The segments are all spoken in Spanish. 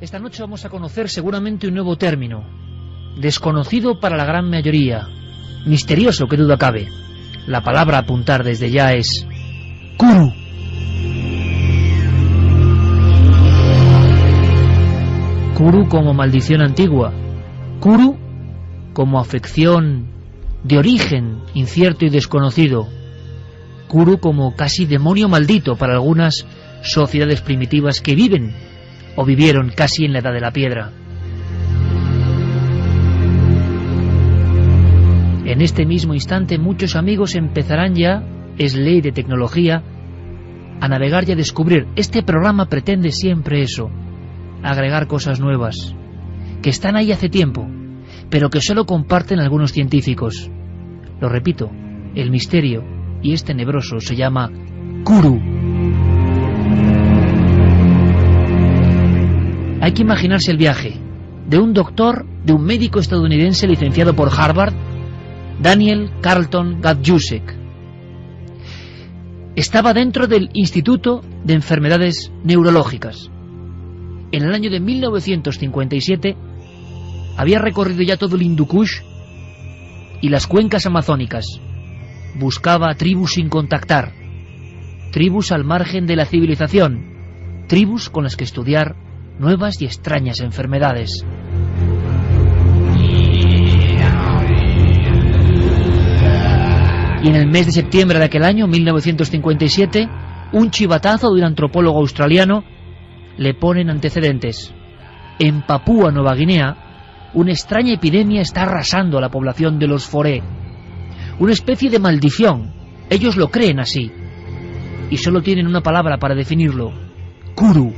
Esta noche vamos a conocer seguramente un nuevo término, desconocido para la gran mayoría, misterioso que duda cabe. La palabra a apuntar desde ya es Kuru. Kuru como maldición antigua, Kuru como afección de origen incierto y desconocido, Kuru como casi demonio maldito para algunas sociedades primitivas que viven o vivieron casi en la edad de la piedra. En este mismo instante muchos amigos empezarán ya, es ley de tecnología, a navegar y a descubrir. Este programa pretende siempre eso, agregar cosas nuevas, que están ahí hace tiempo, pero que solo comparten algunos científicos. Lo repito, el misterio, y es tenebroso, se llama Kuru. Hay que imaginarse el viaje de un doctor, de un médico estadounidense licenciado por Harvard, Daniel Carlton Gajusek. Estaba dentro del Instituto de Enfermedades Neurológicas. En el año de 1957 había recorrido ya todo el Hindu Kush y las cuencas amazónicas. Buscaba tribus sin contactar, tribus al margen de la civilización, tribus con las que estudiar nuevas y extrañas enfermedades. Y en el mes de septiembre de aquel año, 1957, un chivatazo de un antropólogo australiano le pone en antecedentes. En Papúa Nueva Guinea, una extraña epidemia está arrasando a la población de los foré. Una especie de maldición. Ellos lo creen así. Y solo tienen una palabra para definirlo: Kuru.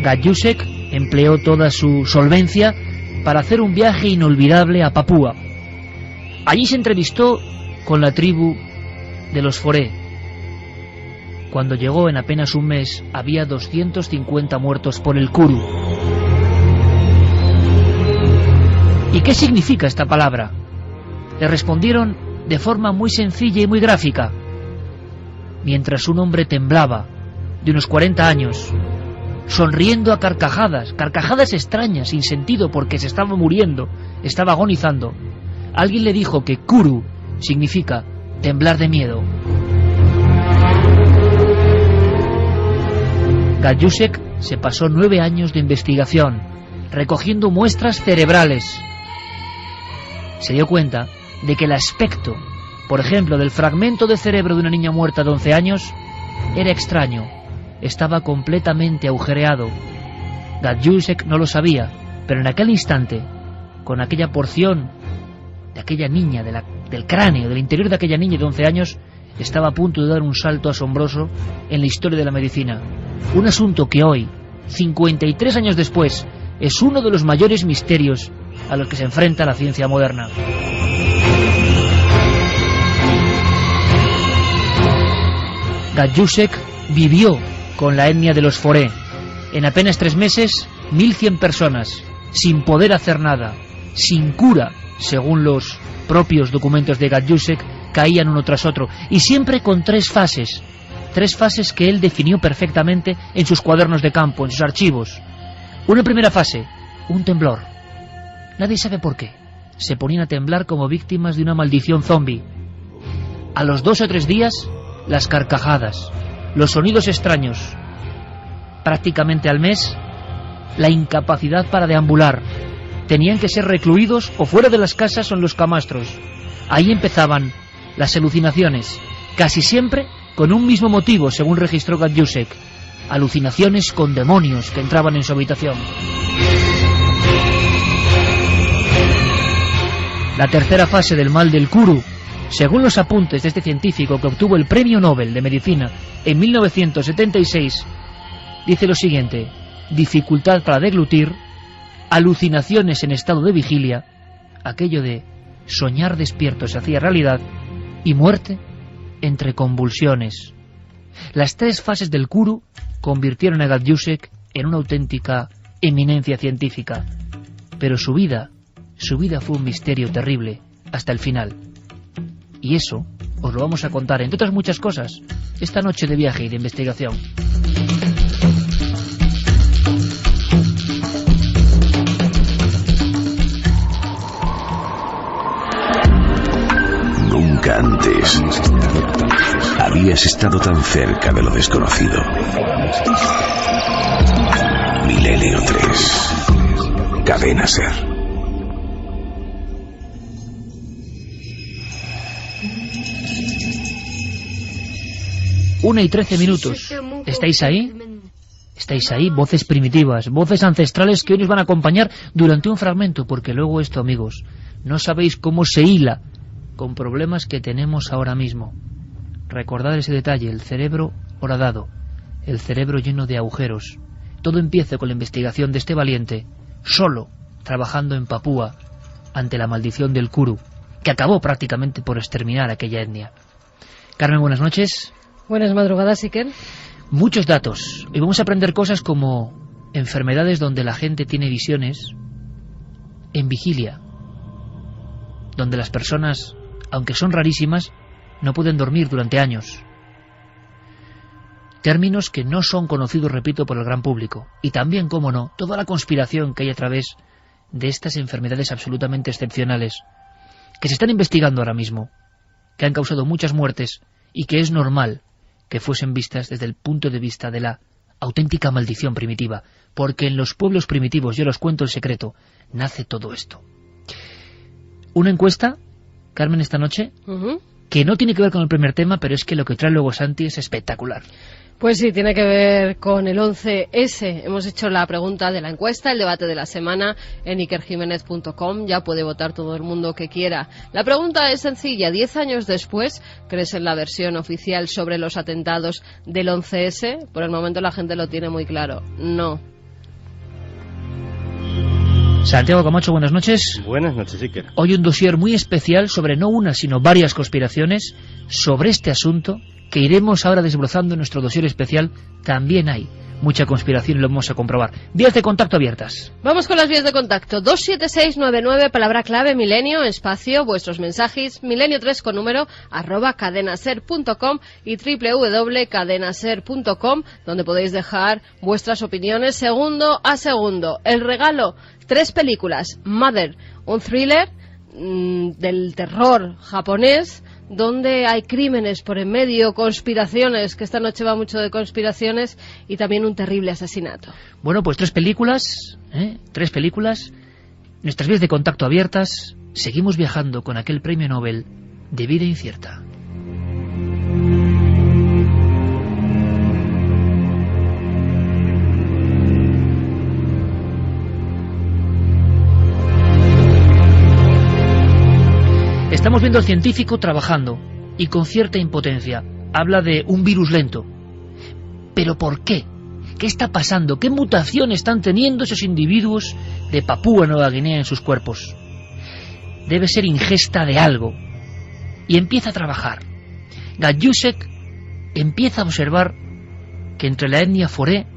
Gajusek empleó toda su solvencia para hacer un viaje inolvidable a Papúa. Allí se entrevistó con la tribu de los foré. Cuando llegó, en apenas un mes, había 250 muertos por el Kuru. ¿Y qué significa esta palabra? Le respondieron de forma muy sencilla y muy gráfica. Mientras un hombre temblaba, de unos 40 años, sonriendo a carcajadas, carcajadas extrañas, sin sentido, porque se estaba muriendo, estaba agonizando, alguien le dijo que Kuru significa temblar de miedo. Gajusek se pasó 9 años de investigación, recogiendo muestras cerebrales. Se dio cuenta de que el aspecto, por ejemplo, del fragmento de cerebro de una niña muerta de 11 años, era extraño. Estaba completamente agujereado. Gajusek no lo sabía, pero en aquel instante, con aquella porción de aquella niña, del cráneo, del interior de aquella niña de 11 años, estaba a punto de dar un salto asombroso en la historia de la medicina. Un asunto que hoy, 53 años después, es uno de los mayores misterios a los que se enfrenta la ciencia moderna. Gajusek vivió con la etnia de los foré. En apenas 3 meses, 1100 personas, sin poder hacer nada, sin cura, según los propios documentos de Gajusek, caían uno tras otro, y siempre con 3 fases. 3 fases que él definió perfectamente en sus cuadernos de campo, en sus archivos. Una primera fase, un temblor. Nadie sabe por qué. Se ponían a temblar como víctimas de una maldición zombie. A los 2 o 3 días, las carcajadas, los sonidos extraños. Prácticamente al mes, la incapacidad para deambular. Tenían que ser recluidos o fuera de las casas o en los camastros. Ahí empezaban las alucinaciones, casi siempre con un mismo motivo, según registró Gajusek: alucinaciones con demonios que entraban en su habitación. La tercera fase del mal del Kuru, según los apuntes de este científico que obtuvo el Premio Nobel de Medicina en 1976, dice lo siguiente: dificultad para deglutir, alucinaciones en estado de vigilia, aquello de soñar despierto se hacía realidad, y muerte entre convulsiones. Las 3 fases del Kuru convirtieron a Gajusek en una auténtica eminencia científica, pero su vida fue un misterio terrible hasta el final. Y eso os lo vamos a contar, entre otras muchas cosas, esta noche de viaje y de investigación. Nunca antes habías estado tan cerca de lo desconocido. Milenio 3. Cadena SER. Una y 13 minutos. ¿Estáis ahí? ¿Estáis ahí? Voces primitivas, voces ancestrales que hoy nos van a acompañar durante un fragmento, porque luego esto, amigos, no sabéis cómo se hila con problemas que tenemos ahora mismo. Recordad ese detalle, el cerebro horadado, el cerebro lleno de agujeros. Todo empieza con la investigación de este valiente, solo, trabajando en Papúa, ante la maldición del Kuru, que acabó prácticamente por exterminar aquella etnia. Carmen, buenas noches. Buenas madrugadas, Iker. Muchos datos. Y vamos a aprender cosas como enfermedades donde la gente tiene visiones en vigilia, donde las personas, aunque son rarísimas, no pueden dormir durante años. Términos que no son conocidos, repito, por el gran público. Y también, cómo no, toda la conspiración que hay a través de estas enfermedades absolutamente excepcionales, que se están investigando ahora mismo, que han causado muchas muertes y que es normal que fuesen vistas desde el punto de vista de la auténtica maldición primitiva, porque en los pueblos primitivos, yo os cuento el secreto, nace todo esto. Una encuesta, Carmen, esta noche, que no tiene que ver con el primer tema, pero es que lo que trae luego Santi es espectacular. Pues sí, tiene que ver con el 11S. Hemos hecho la pregunta de la encuesta, el debate de la semana en ikerjimenez.com. Ya puede votar todo el mundo que quiera. La pregunta es sencilla. 10 años después, ¿crees en la versión oficial sobre los atentados del 11S? Por el momento la gente lo tiene muy claro. No. Santiago Camacho, buenas noches. Buenas noches, Iker. Hoy un dossier muy especial sobre no una, sino varias conspiraciones sobre este asunto que iremos ahora desbrozando en nuestro dossier especial. También hay mucha conspiración y lo vamos a comprobar. Vías de contacto abiertas. Vamos con las vías de contacto. 27699, palabra clave, milenio, espacio, vuestros mensajes, milenio3 con número, @cadenaser.com y www.cadenaser.com, donde podéis dejar vuestras opiniones segundo a segundo. El regalo, 3 películas. Mother, un thriller del terror japonés, donde hay crímenes por en medio, conspiraciones, que esta noche va mucho de conspiraciones, y también un terrible asesinato. Bueno, pues 3 películas, 3 películas, nuestras vías de contacto abiertas. Seguimos viajando con aquel premio Nobel de vida incierta. Estamos viendo al científico trabajando y con cierta impotencia. Habla de un virus lento. ¿Pero por qué? ¿Qué está pasando? ¿Qué mutación están teniendo esos individuos de Papúa Nueva Guinea en sus cuerpos? Debe ser ingesta de algo. Y empieza a trabajar. Gajdusek empieza a observar que entre la etnia foré,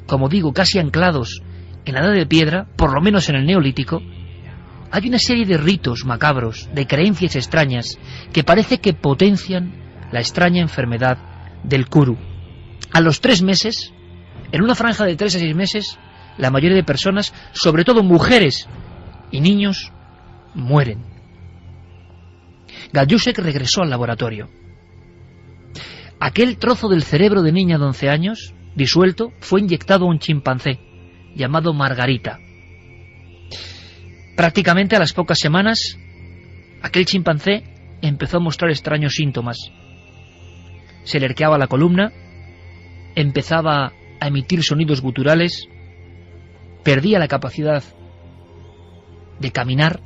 como digo, casi anclados en la edad de piedra, por lo menos en el Neolítico, hay una serie de ritos macabros, de creencias extrañas, que parece que potencian la extraña enfermedad del Kuru. A los 3 meses, en una franja de 3 a 6 meses, la mayoría de personas, sobre todo mujeres y niños, mueren. Gajdusek regresó al laboratorio. Aquel trozo del cerebro de niña de 11 años, disuelto, fue inyectado a un chimpancé, llamado Margarita. Prácticamente a las pocas semanas, aquel chimpancé empezó a mostrar extraños síntomas. Se le arqueaba la columna, empezaba a emitir sonidos guturales, perdía la capacidad de caminar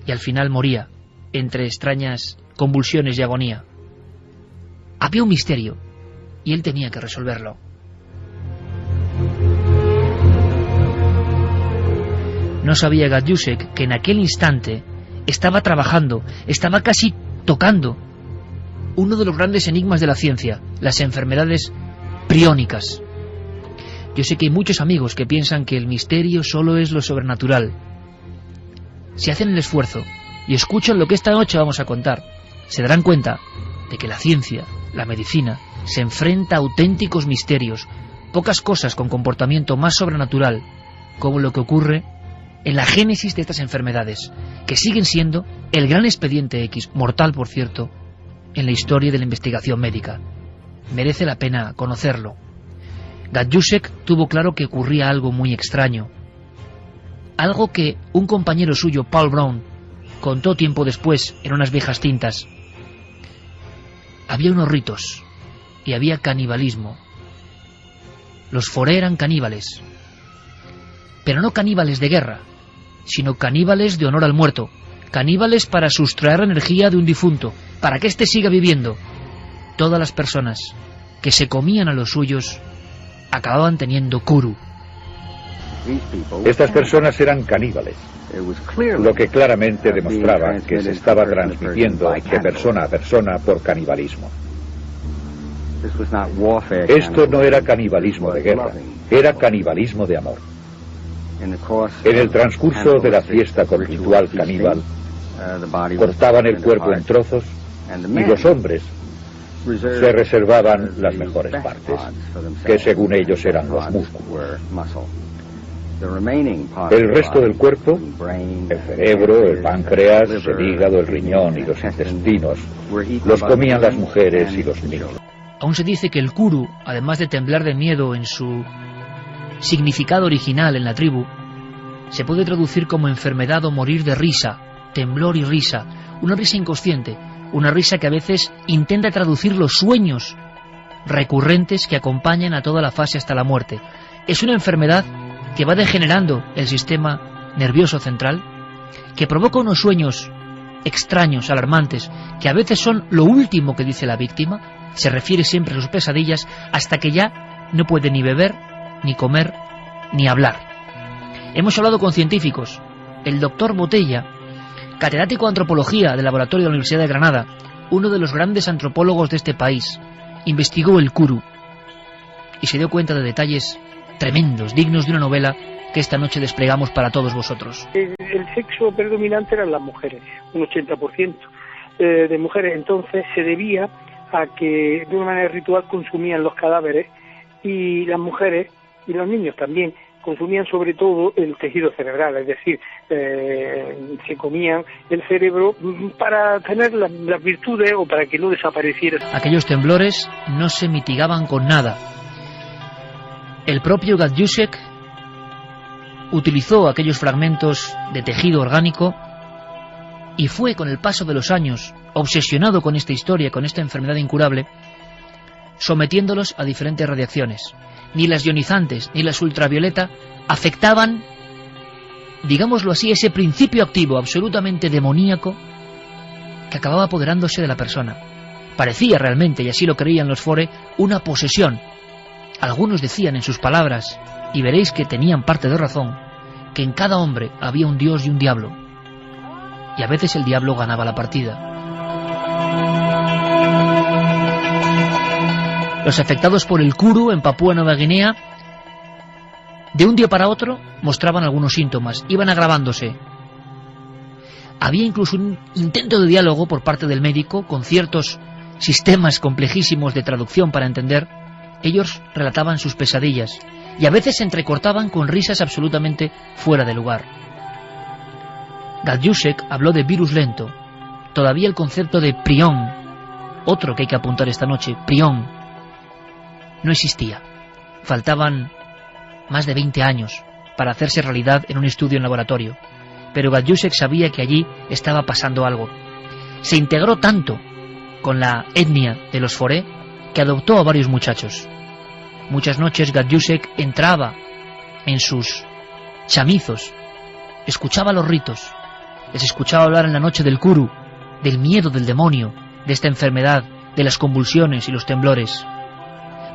y al final moría entre extrañas convulsiones y agonía. Había un misterio y él tenía que resolverlo. No sabía Gajdusek que en aquel instante estaba trabajando, estaba casi tocando uno de los grandes enigmas de la ciencia, las enfermedades priónicas. Yo sé que hay muchos amigos que piensan que el misterio solo es lo sobrenatural. Si hacen el esfuerzo y escuchan lo que esta noche vamos a contar, se darán cuenta de que la ciencia, la medicina, se enfrenta a auténticos misterios, pocas cosas con comportamiento más sobrenatural, como lo que ocurre en la génesis de estas enfermedades, que siguen siendo el gran expediente X, mortal por cierto, en la historia de la investigación médica. Merece la pena conocerlo. Gajdusek tuvo claro que ocurría algo muy extraño, algo que un compañero suyo, Paul Brown, contó tiempo después en unas viejas cintas. Había unos ritos y había canibalismo. Los foré eran caníbales, pero no caníbales de guerra, sino caníbales de honor al muerto, caníbales para sustraer la energía de un difunto, para que éste siga viviendo. Todas las personas que se comían a los suyos acababan teniendo kuru. Estas personas eran caníbales, lo que claramente demostraba que se estaba transmitiendo de persona a persona por canibalismo. Esto no era canibalismo de guerra, era canibalismo de amor. En el transcurso de la fiesta con ritual caníbal, cortaban el cuerpo en trozos y los hombres se reservaban las mejores partes, que según ellos eran los músculos. El resto del cuerpo, el cerebro, el páncreas, el hígado, el riñón y los intestinos, los comían las mujeres y los niños. Aún se dice que el kuru, además de temblar de miedo en su significado original en la tribu, se puede traducir como enfermedad o morir de risa, temblor y risa, una risa inconsciente, una risa que a veces intenta traducir los sueños recurrentes que acompañan a toda la fase hasta la muerte. Es una enfermedad que va degenerando el sistema nervioso central, que provoca unos sueños extraños, alarmantes, que a veces son lo último que dice la víctima, se refiere siempre a sus pesadillas, hasta que ya no puede ni beber, ni comer, ni hablar. Hemos hablado con científicos. El doctor Botella, catedrático de antropología del laboratorio de la Universidad de Granada, uno de los grandes antropólogos de este país, investigó el kuru y se dio cuenta de detalles tremendos, dignos de una novela que esta noche desplegamos para todos vosotros. El sexo predominante eran las mujeres, un 80% de mujeres. Entonces se debía a que de una manera ritual consumían los cadáveres, y las mujeres y los niños también consumían sobre todo el tejido cerebral, es decir, se comían el cerebro para tener las virtudes o para que no desapareciera. Aquellos temblores no se mitigaban con nada. El propio Gajdusek utilizó aquellos fragmentos de tejido orgánico y fue, con el paso de los años, obsesionado con esta historia, con esta enfermedad incurable, sometiéndolos a diferentes radiaciones. Ni las ionizantes ni las ultravioleta afectaban, digámoslo así, ese principio activo absolutamente demoníaco que acababa apoderándose de la persona. Parecía realmente, y así lo creían los Fore, una posesión. Algunos decían en sus palabras, y veréis que tenían parte de razón, que en cada hombre había un dios y un diablo, y a veces el diablo ganaba la partida. Los afectados por el kuru en Papúa Nueva Guinea, de un día para otro, mostraban algunos síntomas, iban agravándose. Había incluso un intento de diálogo por parte del médico, con ciertos sistemas complejísimos de traducción para entender. Ellos relataban sus pesadillas, y a veces se entrecortaban con risas absolutamente fuera de lugar. Gajdusek habló de virus lento. Todavía el concepto de prión, otro que hay que apuntar esta noche, prión, no existía. Faltaban más de 20 años para hacerse realidad en un estudio en laboratorio. Pero Gajdusek sabía que allí estaba pasando algo. Se integró tanto con la etnia de los Foré que adoptó a varios muchachos. Muchas noches Gajdusek entraba en sus chamizos, escuchaba los ritos, les escuchaba hablar en la noche del kuru, del miedo del demonio, de esta enfermedad, de las convulsiones y los temblores,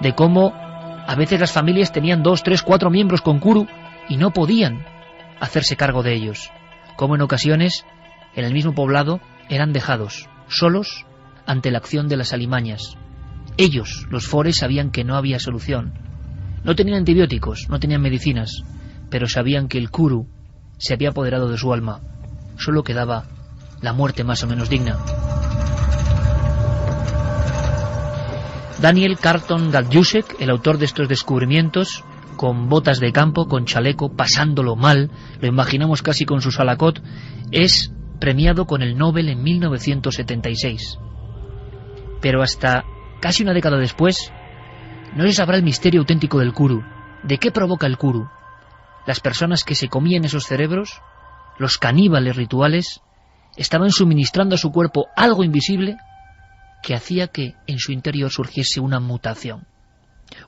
de cómo a veces las familias tenían 2, 3, 4 miembros con kuru y no podían hacerse cargo de ellos, cómo en ocasiones en el mismo poblado eran dejados solos ante la acción de las alimañas. Ellos, los Fore, sabían que no había solución. No tenían antibióticos, no tenían medicinas, pero sabían que el kuru se había apoderado de su alma. Solo quedaba la muerte más o menos digna. Daniel Carton Gajdusek, el autor de estos descubrimientos, con botas de campo, con chaleco, pasándolo mal, lo imaginamos casi con su salacot, es premiado con el Nobel en 1976. Pero hasta casi una década después, no se sabrá el misterio auténtico del Kuru. ¿De qué provoca el Kuru? Las personas que se comían esos cerebros, los caníbales rituales, estaban suministrando a su cuerpo algo invisible que hacía que en su interior surgiese una mutación.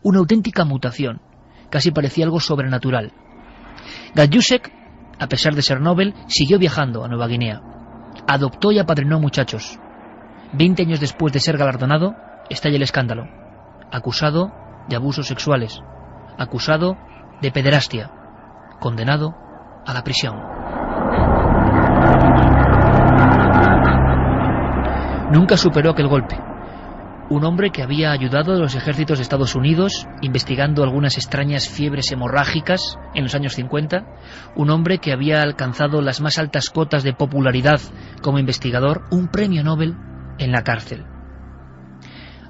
Una auténtica mutación. Casi parecía algo sobrenatural. Gajdusek, a pesar de ser Nobel, siguió viajando a Nueva Guinea. Adoptó y apadrinó muchachos. 20 años después de ser galardonado, estalla el escándalo. Acusado de abusos sexuales. Acusado de pederastia. Condenado a la prisión. Nunca superó aquel golpe. Un hombre que había ayudado a los ejércitos de Estados Unidos investigando algunas extrañas fiebres hemorrágicas en los años 50. Un hombre que había alcanzado las más altas cotas de popularidad como investigador, un premio Nobel en la cárcel.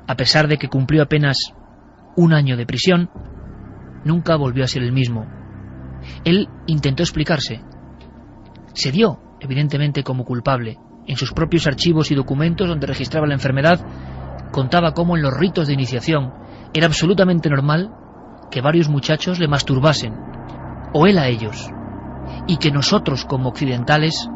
A pesar de que cumplió apenas 1 año de prisión, nunca volvió a ser el mismo. Él intentó explicarse. Se dio, evidentemente, como culpable. En sus propios archivos y documentos donde registraba la enfermedad, contaba cómo en los ritos de iniciación era absolutamente normal que varios muchachos le masturbasen, o él a ellos, y que nosotros como occidentales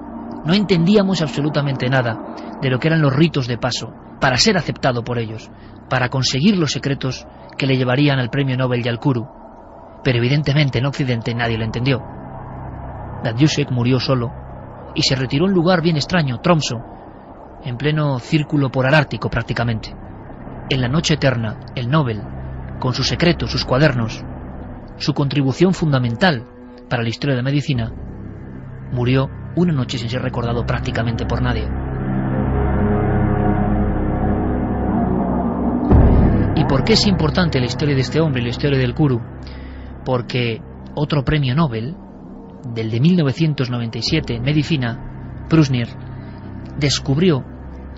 no entendíamos absolutamente nada de lo que eran los ritos de paso, para ser aceptado por ellos, para conseguir los secretos que le llevarían al premio Nobel y al Kuru. Pero evidentemente en Occidente nadie lo entendió. Gajdusek murió solo y se retiró a un lugar bien extraño, Tromsø, en pleno círculo polártico prácticamente. En la noche eterna, el Nobel, con sus secretos, sus cuadernos, su contribución fundamental para la historia de la medicina, murió una noche sin ser recordado prácticamente por nadie. ¿Y por qué es importante la historia de este hombre y la historia del Kuru? Porque otro premio Nobel, del de 1997 en medicina, Prusner, descubrió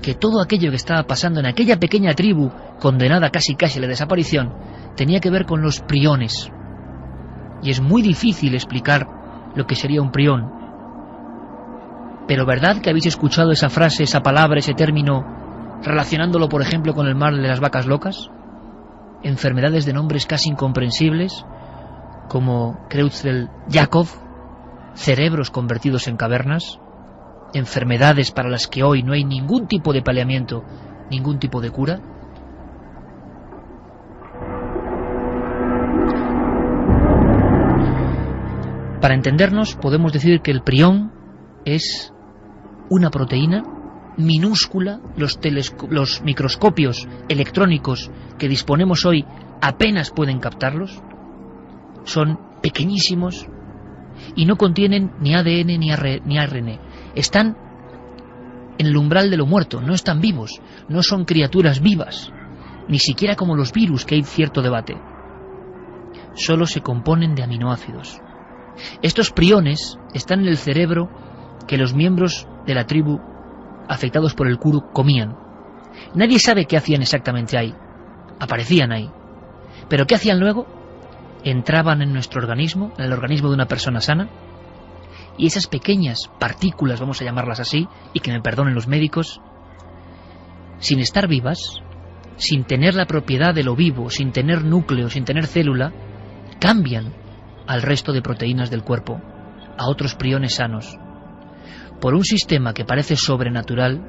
que todo aquello que estaba pasando en aquella pequeña tribu condenada casi a la desaparición tenía que ver con los priones. Y es muy difícil explicar lo que sería un prión. Pero ¿verdad que habéis escuchado esa frase, esa palabra, ese término, relacionándolo por ejemplo con el mal de las vacas locas? Enfermedades de nombres casi incomprensibles, como Creutzfeldt-Jakob, cerebros convertidos en cavernas, enfermedades para las que hoy no hay ningún tipo de paliamiento, ningún tipo de cura. Para entendernos, podemos decir que el prión es una proteína minúscula. Los microscopios electrónicos que disponemos hoy apenas pueden captarlos. Son pequeñísimos y no contienen ni ADN ni ARN. Están en el umbral de lo muerto, no están vivos, no son criaturas vivas, ni siquiera como los virus, que hay cierto debate. Solo se componen de aminoácidos. Estos priones están en el cerebro que los miembros de la tribu afectados por el Kuru comían. Nadie sabe qué hacían exactamente ahí. Aparecían ahí. ¿Pero qué hacían luego? Entraban en nuestro organismo, en el organismo de una persona sana, y esas pequeñas partículas, vamos a llamarlas así, y que me perdonen los médicos, sin estar vivas, sin tener la propiedad de lo vivo, sin tener núcleo, sin tener célula, cambian al resto de proteínas del cuerpo, a otros priones sanos, por un sistema que parece sobrenatural,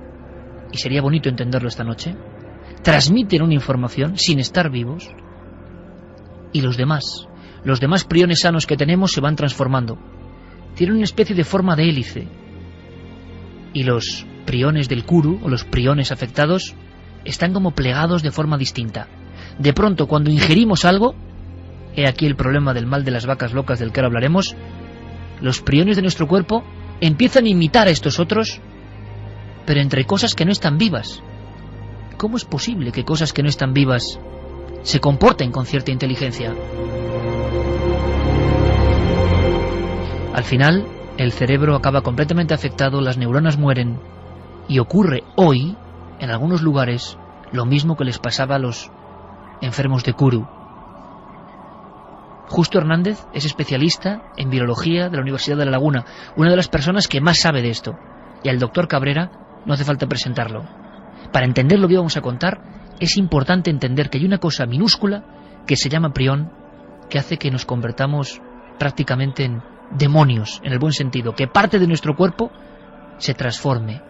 y sería bonito entenderlo esta noche. Transmiten una información sin estar vivos, y los demás priones sanos que tenemos se van transformando. Tienen una especie de forma de hélice, y los priones del Kuru, o los priones afectados, están como plegados de forma distinta. De pronto, cuando ingerimos algo, he aquí el problema del mal de las vacas locas del que ahora hablaremos, los priones de nuestro cuerpo empiezan a imitar a estos otros, pero entre cosas que no están vivas. ¿Cómo es posible que cosas que no están vivas se comporten con cierta inteligencia? Al final, el cerebro acaba completamente afectado, las neuronas mueren, y ocurre hoy, en algunos lugares, lo mismo que les pasaba a los enfermos de Kuru. Justo Hernández es especialista en virología de la Universidad de La Laguna, una de las personas que más sabe de esto. Y al doctor Cabrera no hace falta presentarlo. Para entender lo que vamos a contar, es importante entender que hay una cosa minúscula que se llama prión, que hace que nos convertamos prácticamente en demonios, en el buen sentido, que parte de nuestro cuerpo se transforme,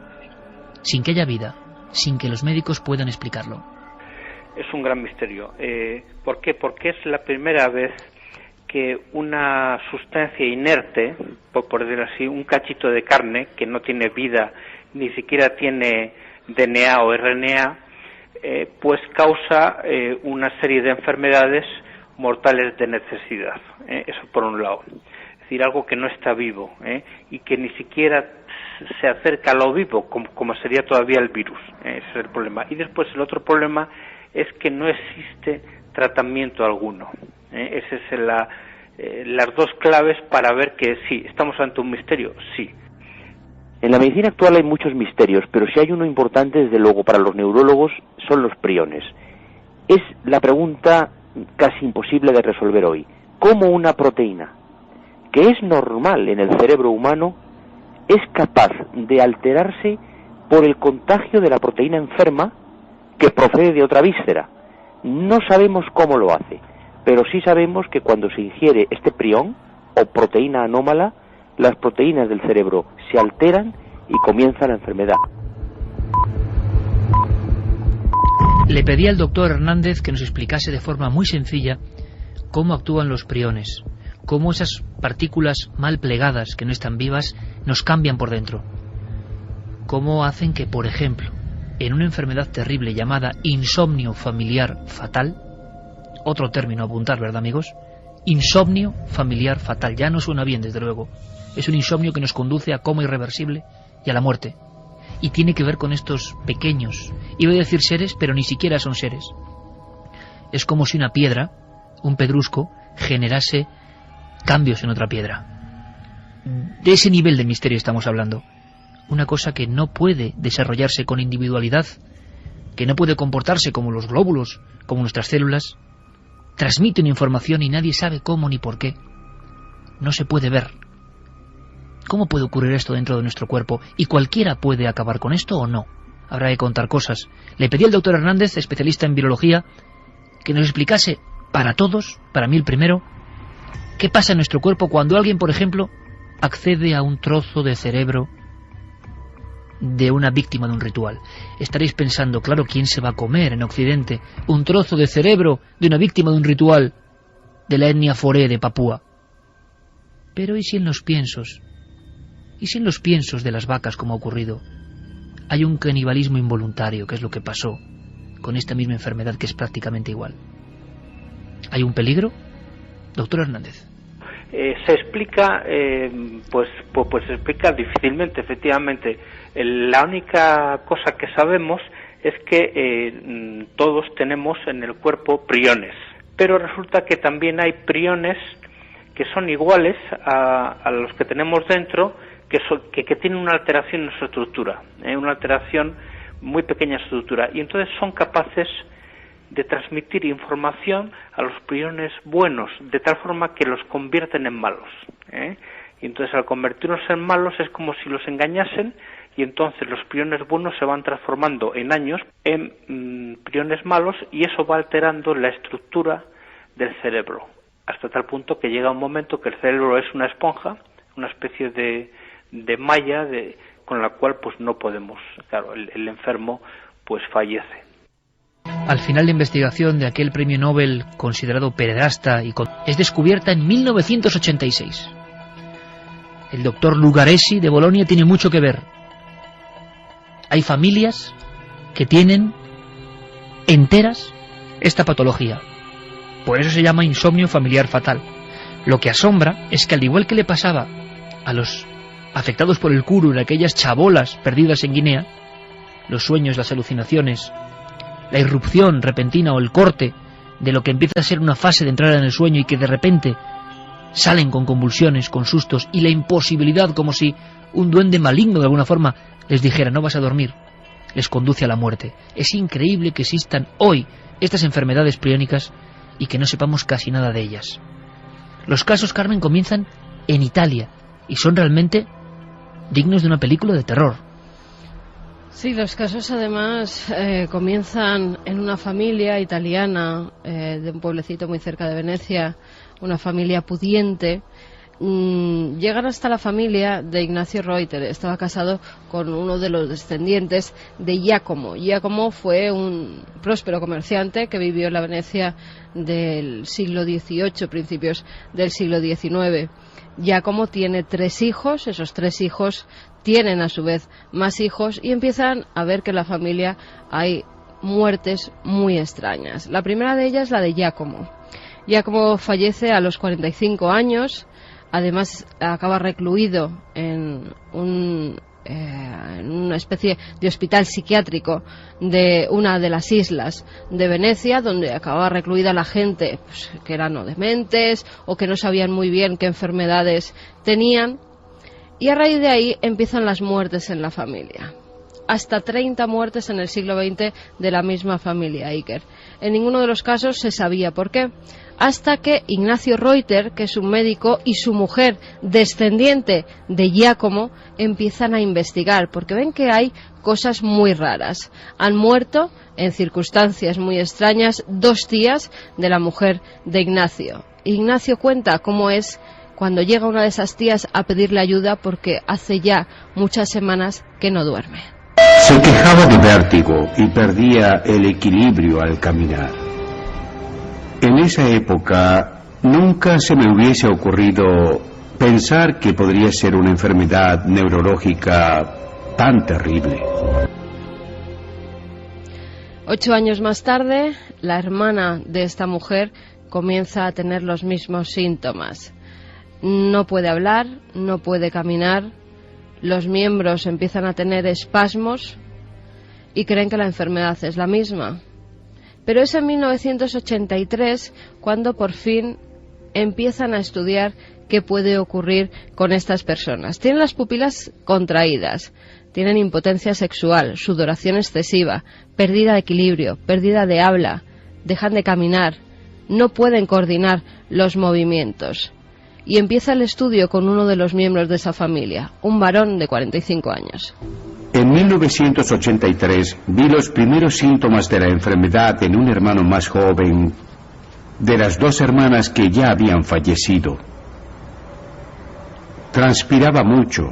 sin que haya vida, sin que los médicos puedan explicarlo. Es un gran misterio. ¿Por qué? Porque es la primera vez que una sustancia inerte, por decirlo así, un cachito de carne que no tiene vida, ni siquiera tiene DNA o RNA, pues causa una serie de enfermedades mortales de necesidad. Eso por un lado. Es decir, algo que no está vivo y que ni siquiera se acerca a lo vivo, como sería todavía el virus. Ese es el problema. Y después el otro problema es que no existe tratamiento alguno. Esas son las dos claves para ver que sí, estamos ante un misterio, sí. En la medicina actual hay muchos misterios, pero si hay uno importante, desde luego, para los neurólogos, son los priones. Es la pregunta casi imposible de resolver hoy. ¿Cómo una proteína, que es normal en el cerebro humano, es capaz de alterarse por el contagio de la proteína enferma que procede de otra víscera? No sabemos cómo lo hace, pero sí sabemos que cuando se ingiere este prión o proteína anómala, las proteínas del cerebro se alteran y comienza la enfermedad. Le pedí al doctor Hernández que nos explicase de forma muy sencilla cómo actúan los priones, cómo esas partículas mal plegadas que no están vivas nos cambian por dentro, cómo hacen que, por ejemplo, en una enfermedad terrible llamada insomnio familiar fatal, otro término a apuntar, ¿verdad, amigos? Insomnio familiar fatal, ya no suena bien, desde luego. Es un insomnio que nos conduce a coma irreversible y a la muerte. Y tiene que ver con estos pequeños, iba a decir seres, pero ni siquiera son seres. Es como si una piedra, un pedrusco, generase cambios en otra piedra. De ese nivel de misterio estamos hablando. Una cosa que no puede desarrollarse con individualidad, que no puede comportarse como los glóbulos, como nuestras células. Transmite una información y nadie sabe cómo ni por qué. No se puede ver. ¿Cómo puede ocurrir esto dentro de nuestro cuerpo? ¿Y cualquiera puede acabar con esto o no? Habrá que contar cosas. Le pedí al doctor Hernández, especialista en virología, que nos explicase para todos, para mí el primero, qué pasa en nuestro cuerpo cuando alguien, por ejemplo, accede a un trozo de cerebro de una víctima de un ritual. Estaréis pensando, claro, ¿quién se va a comer en Occidente un trozo de cerebro de una víctima de un ritual de la etnia foré de Papúa? Pero ¿y si en los piensos? ¿Y si en los piensos de las vacas, como ha ocurrido, hay un canibalismo involuntario, que es lo que pasó con esta misma enfermedad, que es prácticamente igual? ¿Hay un peligro? Doctor Hernández. Se explica, pues se explica difícilmente, efectivamente. La única cosa que sabemos es que todos tenemos en el cuerpo priones, pero resulta que también hay priones que son iguales a los que tenemos dentro, que tienen una alteración en su estructura, una alteración muy pequeña en su estructura, y entonces son capaces de transmitir información a los priones buenos, de tal forma que los convierten en malos. Y entonces al convertirlos en malos es como si los engañasen, y entonces los priones buenos se van transformando en años en priones malos, y eso va alterando la estructura del cerebro, hasta tal punto que llega un momento que el cerebro es una esponja, una especie de malla con la cual pues no podemos, claro, el enfermo pues fallece. Al final la investigación de aquel premio Nobel considerado pederasta es descubierta en 1986. El doctor Lugaresi de Bolonia tiene mucho que ver. Hay familias que tienen enteras esta patología. Por eso se llama insomnio familiar fatal. Lo que asombra es que, al igual que le pasaba a los afectados por el Kuru en aquellas chabolas perdidas en Guinea, los sueños, las alucinaciones, la irrupción repentina o el corte de lo que empieza a ser una fase de entrar en el sueño y que de repente salen con convulsiones, con sustos, y la imposibilidad, como si un duende maligno de alguna forma les dijera no vas a dormir, les conduce a la muerte. Es increíble que existan hoy estas enfermedades priónicas y que no sepamos casi nada de ellas. Los casos, Carmen, comienzan en Italia y son realmente dignos de una película de terror. Sí, los casos además comienzan en una familia italiana de un pueblecito muy cerca de Venecia, una familia pudiente. Llegan hasta la familia de Ignacio Reuter. Estaba casado con uno de los descendientes de Giacomo. Giacomo fue un próspero comerciante que vivió en la Venecia del siglo XVIII, principios del siglo XIX. Giacomo tiene 3 hijos, esos 3 hijos tienen a su vez más hijos y empiezan a ver que en la familia hay muertes muy extrañas. La primera de ellas es la de Giacomo. Giacomo fallece a los 45 años, además acaba recluido en una especie de hospital psiquiátrico de una de las islas de Venecia, donde acababa recluida la gente pues, que eran o dementes o que no sabían muy bien qué enfermedades tenían, y a raíz de ahí empiezan las muertes en la familia. Hasta 30 muertes en el siglo XX de la misma familia Iker. En ninguno de los casos se sabía por qué, hasta que Ignacio Reuter, que es un médico, y su mujer, descendiente de Giacomo, empiezan a investigar, porque ven que hay cosas muy raras. Han muerto, en circunstancias muy extrañas, 2 tías de la mujer de Ignacio. Ignacio cuenta cómo es cuando llega una de esas tías a pedirle ayuda porque hace ya muchas semanas que no duerme. Se quejaba de vértigo y perdía el equilibrio al caminar. En esa época nunca se me hubiese ocurrido pensar que podría ser una enfermedad neurológica tan terrible. 8 años más tarde, la hermana de esta mujer comienza a tener los mismos síntomas. No puede hablar, no puede caminar, los miembros empiezan a tener espasmos y creen que la enfermedad es la misma. Pero es en 1983 cuando por fin empiezan a estudiar qué puede ocurrir con estas personas. Tienen las pupilas contraídas, tienen impotencia sexual, sudoración excesiva, pérdida de equilibrio, pérdida de habla, dejan de caminar, no pueden coordinar los movimientos. Y empieza el estudio con uno de los miembros de esa familia, un varón de 45 años. En 1983 vi los primeros síntomas de la enfermedad en un hermano más joven de las 2 hermanas que ya habían fallecido. Transpiraba mucho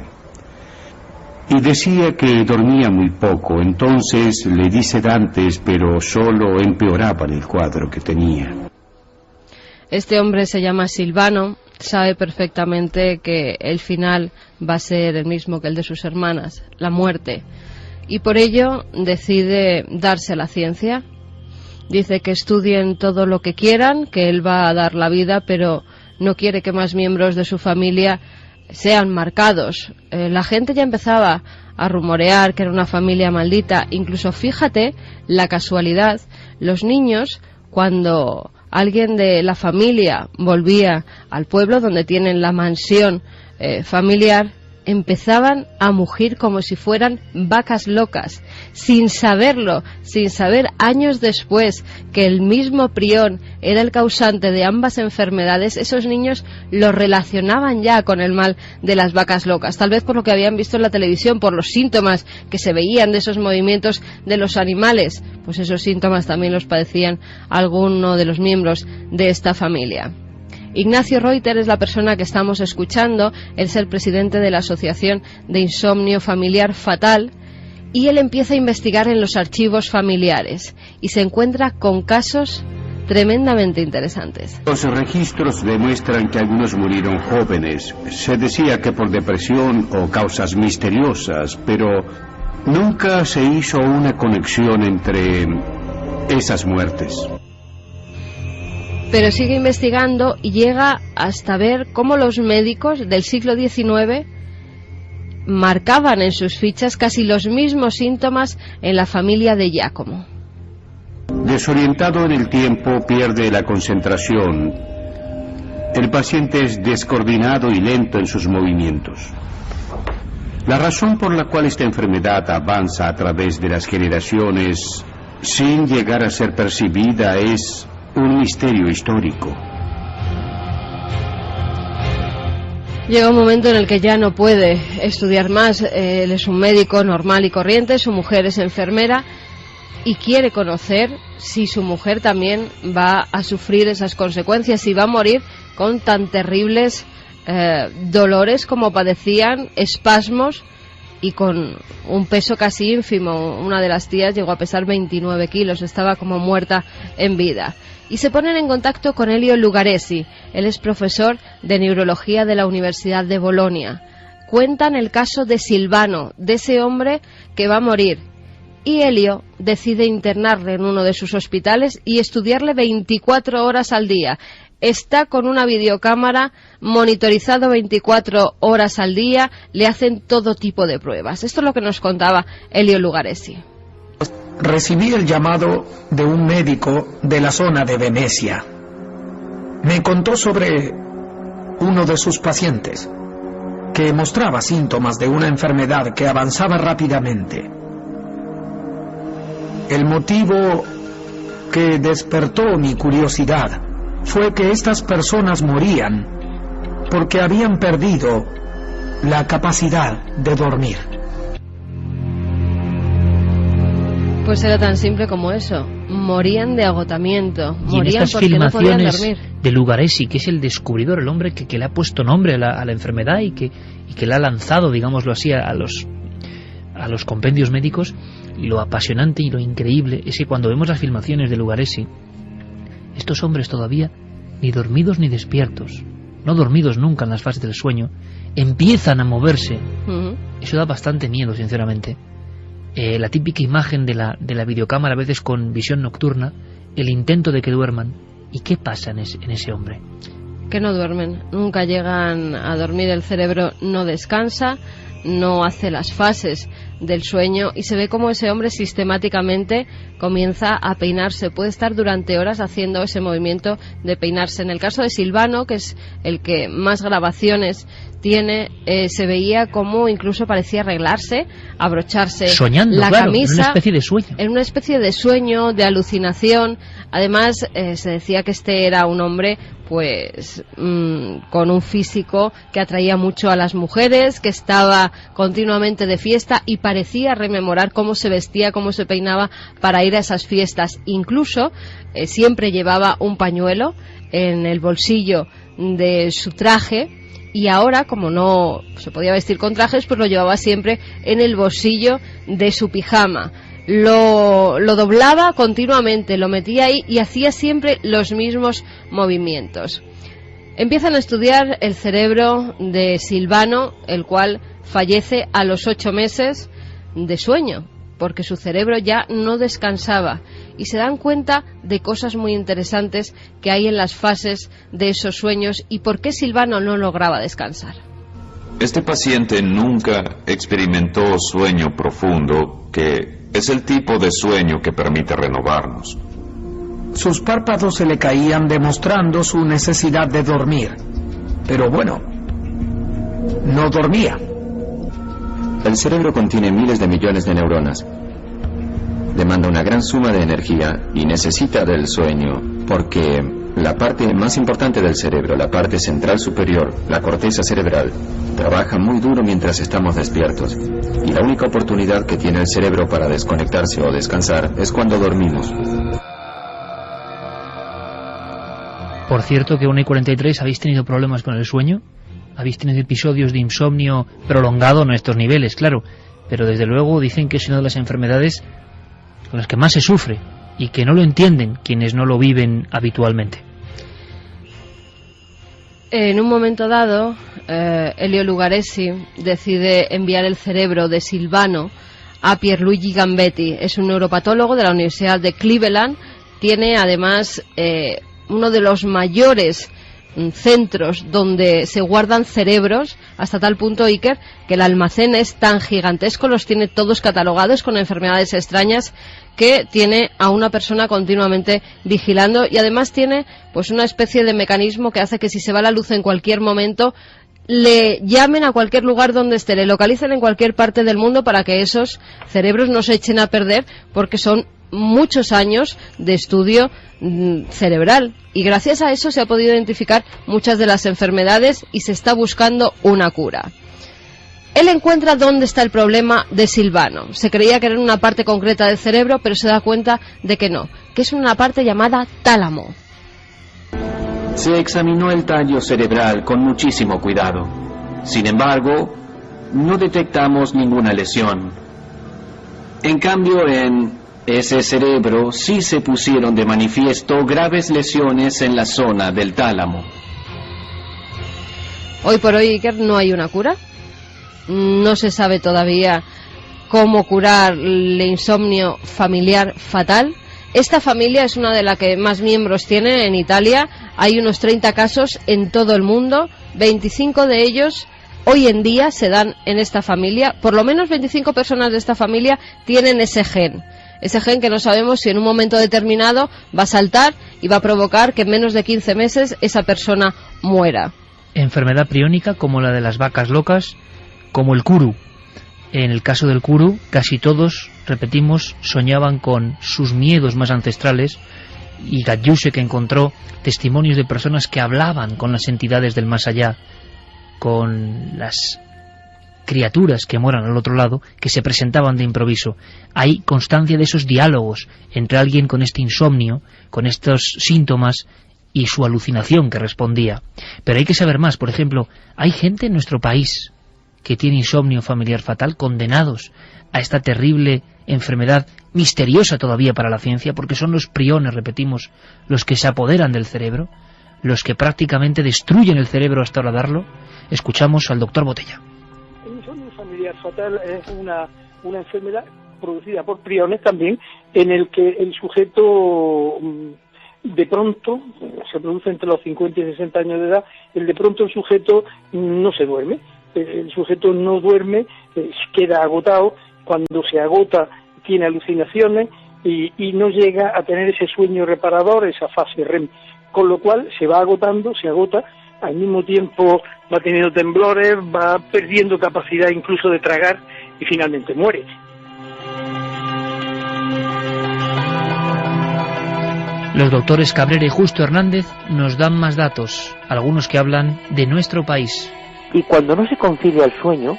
y decía que dormía muy poco, entonces le di sedantes, pero solo empeoraban el cuadro que tenía. Este hombre se llama Silvano, sabe perfectamente que el final va a ser el mismo que el de sus hermanas, la muerte, y por ello decide darse a la ciencia. Dice que estudien todo lo que quieran, que él va a dar la vida, pero no quiere que más miembros de su familia sean marcados. La gente ya empezaba a rumorear que era una familia maldita. Incluso, fíjate la casualidad, los niños, cuando alguien de la familia volvía al pueblo donde tienen la mansión familiar, empezaban a mugir como si fueran vacas locas, sin saberlo, sin saber años después que el mismo prión era el causante de ambas enfermedades. Esos niños lo relacionaban ya con el mal de las vacas locas, tal vez por lo que habían visto en la televisión, por los síntomas que se veían de esos movimientos de los animales. Pues esos síntomas también los padecían alguno de los miembros de esta familia. Ignacio Reuter es la persona que estamos escuchando, él es el presidente de la Asociación de Insomnio Familiar Fatal, y él empieza a investigar en los archivos familiares y se encuentra con casos tremendamente interesantes. Los registros demuestran que algunos murieron jóvenes. Se decía que por depresión o causas misteriosas, pero nunca se hizo una conexión entre esas muertes. Pero sigue investigando y llega hasta ver cómo los médicos del siglo XIX marcaban en sus fichas casi los mismos síntomas en la familia de Giacomo. Desorientado en el tiempo, pierde la concentración. El paciente es descoordinado y lento en sus movimientos. La razón por la cual esta enfermedad avanza a través de las generaciones sin llegar a ser percibida es un misterio histórico. Llega un momento en el que ya no puede estudiar más. Él es un médico normal y corriente, su mujer es enfermera y quiere conocer si su mujer también va a sufrir esas consecuencias y va a morir con tan terribles dolores como padecían, espasmos y con un peso casi ínfimo. Una de las tías llegó a pesar 29 kilos, estaba como muerta en vida. Y se ponen en contacto con Elio Lugaresi. Él es profesor de neurología de la Universidad de Bolonia. Cuentan el caso de Silvano, de ese hombre que va a morir. Y Elio decide internarle en uno de sus hospitales y estudiarle 24 horas al día. Está con una videocámara, monitorizado 24 horas al día, le hacen todo tipo de pruebas. Esto es lo que nos contaba Elio Lugaresi. Recibí el llamado de un médico de la zona de Venecia. Me contó sobre uno de sus pacientes que mostraba síntomas de una enfermedad que avanzaba rápidamente. El motivo que despertó mi curiosidad fue que estas personas morían porque habían perdido la capacidad de dormir. Pues era tan simple como eso. Morían de agotamiento. Y en morían estas porque no podían dormir. de Lugaresi, que es el descubridor, el hombre que le ha puesto nombre a la enfermedad y que le ha lanzado, digámoslo así, a los compendios médicos, lo apasionante y lo increíble es que cuando vemos las filmaciones de Lugaresi, estos hombres todavía ni dormidos ni despiertos, no dormidos nunca en las fases del sueño, empiezan a moverse. Eso da bastante miedo, sinceramente. La típica imagen de la videocámara, a veces con visión nocturna, el intento de que duerman. ¿Y qué pasa en ese hombre? Que no duermen, nunca llegan a dormir, el cerebro no descansa, no hace las fases del sueño y se ve como ese hombre sistemáticamente comienza a peinarse. Puede estar durante horas haciendo ese movimiento de peinarse. En el caso de Silvano, que es el que más grabaciones tiene, se veía como incluso parecía arreglarse, abrocharse soñando, la claro, camisa, en una especie de sueño. En una especie de sueño, de alucinación. Además, se decía que este era un hombre pues con un físico que atraía mucho a las mujeres, que estaba continuamente de fiesta y parecía rememorar cómo se vestía, cómo se peinaba para ir a esas fiestas. Incluso siempre llevaba un pañuelo en el bolsillo de su traje y ahora, como no se podía vestir con trajes, pues lo llevaba siempre en el bolsillo de su pijama. Lo doblaba continuamente, lo metía ahí y hacía siempre los mismos movimientos. Empiezan a estudiar el cerebro de Silvano, el cual fallece a los 8 meses de sueño, porque su cerebro ya no descansaba, y se dan cuenta de cosas muy interesantes que hay en las fases de esos sueños y por qué Silvano no lograba descansar. Este paciente nunca experimentó sueño profundo, que es el tipo de sueño que permite renovarnos. Sus párpados se le caían demostrando su necesidad de dormir. Pero bueno, no dormía. El cerebro contiene miles de millones de neuronas. Demanda una gran suma de energía y necesita del sueño porque la parte más importante del cerebro, la parte central superior, la corteza cerebral, trabaja muy duro mientras estamos despiertos. Y la única oportunidad que tiene el cerebro para desconectarse o descansar es cuando dormimos. Por cierto que 1:43, ¿habéis tenido problemas con el sueño? ¿Habéis tenido episodios de insomnio prolongado? No a estos niveles, claro, pero desde luego dicen que es una de las enfermedades con las que más se sufre y que no lo entienden quienes no lo viven habitualmente. En un momento dado, Elio Lugaresi decide enviar el cerebro de Silvano a Pierluigi Gambetti. Es un neuropatólogo de la Universidad de Cleveland. Tiene además uno de los mayores centros donde se guardan cerebros, hasta tal punto, Iker, que el almacén es tan gigantesco, los tiene todos catalogados con enfermedades extrañas, que tiene a una persona continuamente vigilando y además tiene pues una especie de mecanismo que hace que si se va la luz en cualquier momento le llamen a cualquier lugar donde esté, le localicen en cualquier parte del mundo para que esos cerebros no se echen a perder porque son muchos años de estudio cerebral, y gracias a eso se ha podido identificar muchas de las enfermedades y se está buscando una cura. Él encuentra dónde está el problema de Silvano. Se creía que era en una parte concreta del cerebro, pero se da cuenta de que no, que es una parte llamada tálamo. Se examinó el tallo cerebral con muchísimo cuidado. Sin embargo, no detectamos ninguna lesión. En cambio, en ese cerebro sí se pusieron de manifiesto graves lesiones en la zona del tálamo. Hoy por hoy, Iker, no hay una cura. No se sabe todavía cómo curar el insomnio familiar fatal. Esta familia es una de las que más miembros tiene en Italia. Hay unos 30 casos en todo el mundo. 25 de ellos hoy en día se dan en esta familia. Por lo menos 25 personas de esta familia tienen ese gen. Ese gen que no sabemos si en un momento determinado va a saltar y va a provocar que en menos de 15 meses esa persona muera. Enfermedad priónica como la de las vacas locas, como el kuru. En el caso del kuru, casi todos, repetimos, soñaban con sus miedos más ancestrales, y Gajdusek encontró testimonios de personas que hablaban con las entidades del más allá, con las criaturas que moran al otro lado, que se presentaban de improviso. Hay constancia de esos diálogos entre alguien con este insomnio, con estos síntomas, y su alucinación que respondía. Pero hay que saber más. Por ejemplo, hay gente en nuestro país que tiene insomnio familiar fatal, condenados a esta terrible enfermedad, misteriosa todavía para la ciencia, porque son los priones, repetimos, los que se apoderan del cerebro, los que prácticamente destruyen el cerebro hasta horadarlo. Escuchamos al doctor Botella. El insomnio familiar fatal es una enfermedad producida por priones también, en el que el sujeto de pronto, se produce entre los 50 y 60 años de edad, de pronto el sujeto no se duerme. El sujeto no duerme, queda agotado. Cuando se agota tiene alucinaciones y no llega a tener ese sueño reparador, esa fase REM, con lo cual se va agotando, se agota, al mismo tiempo va teniendo temblores, va perdiendo capacidad incluso de tragar y finalmente muere. Los doctores Cabrera y Justo Hernández nos dan más datos, algunos que hablan de nuestro país. Y cuando no se concilia el sueño,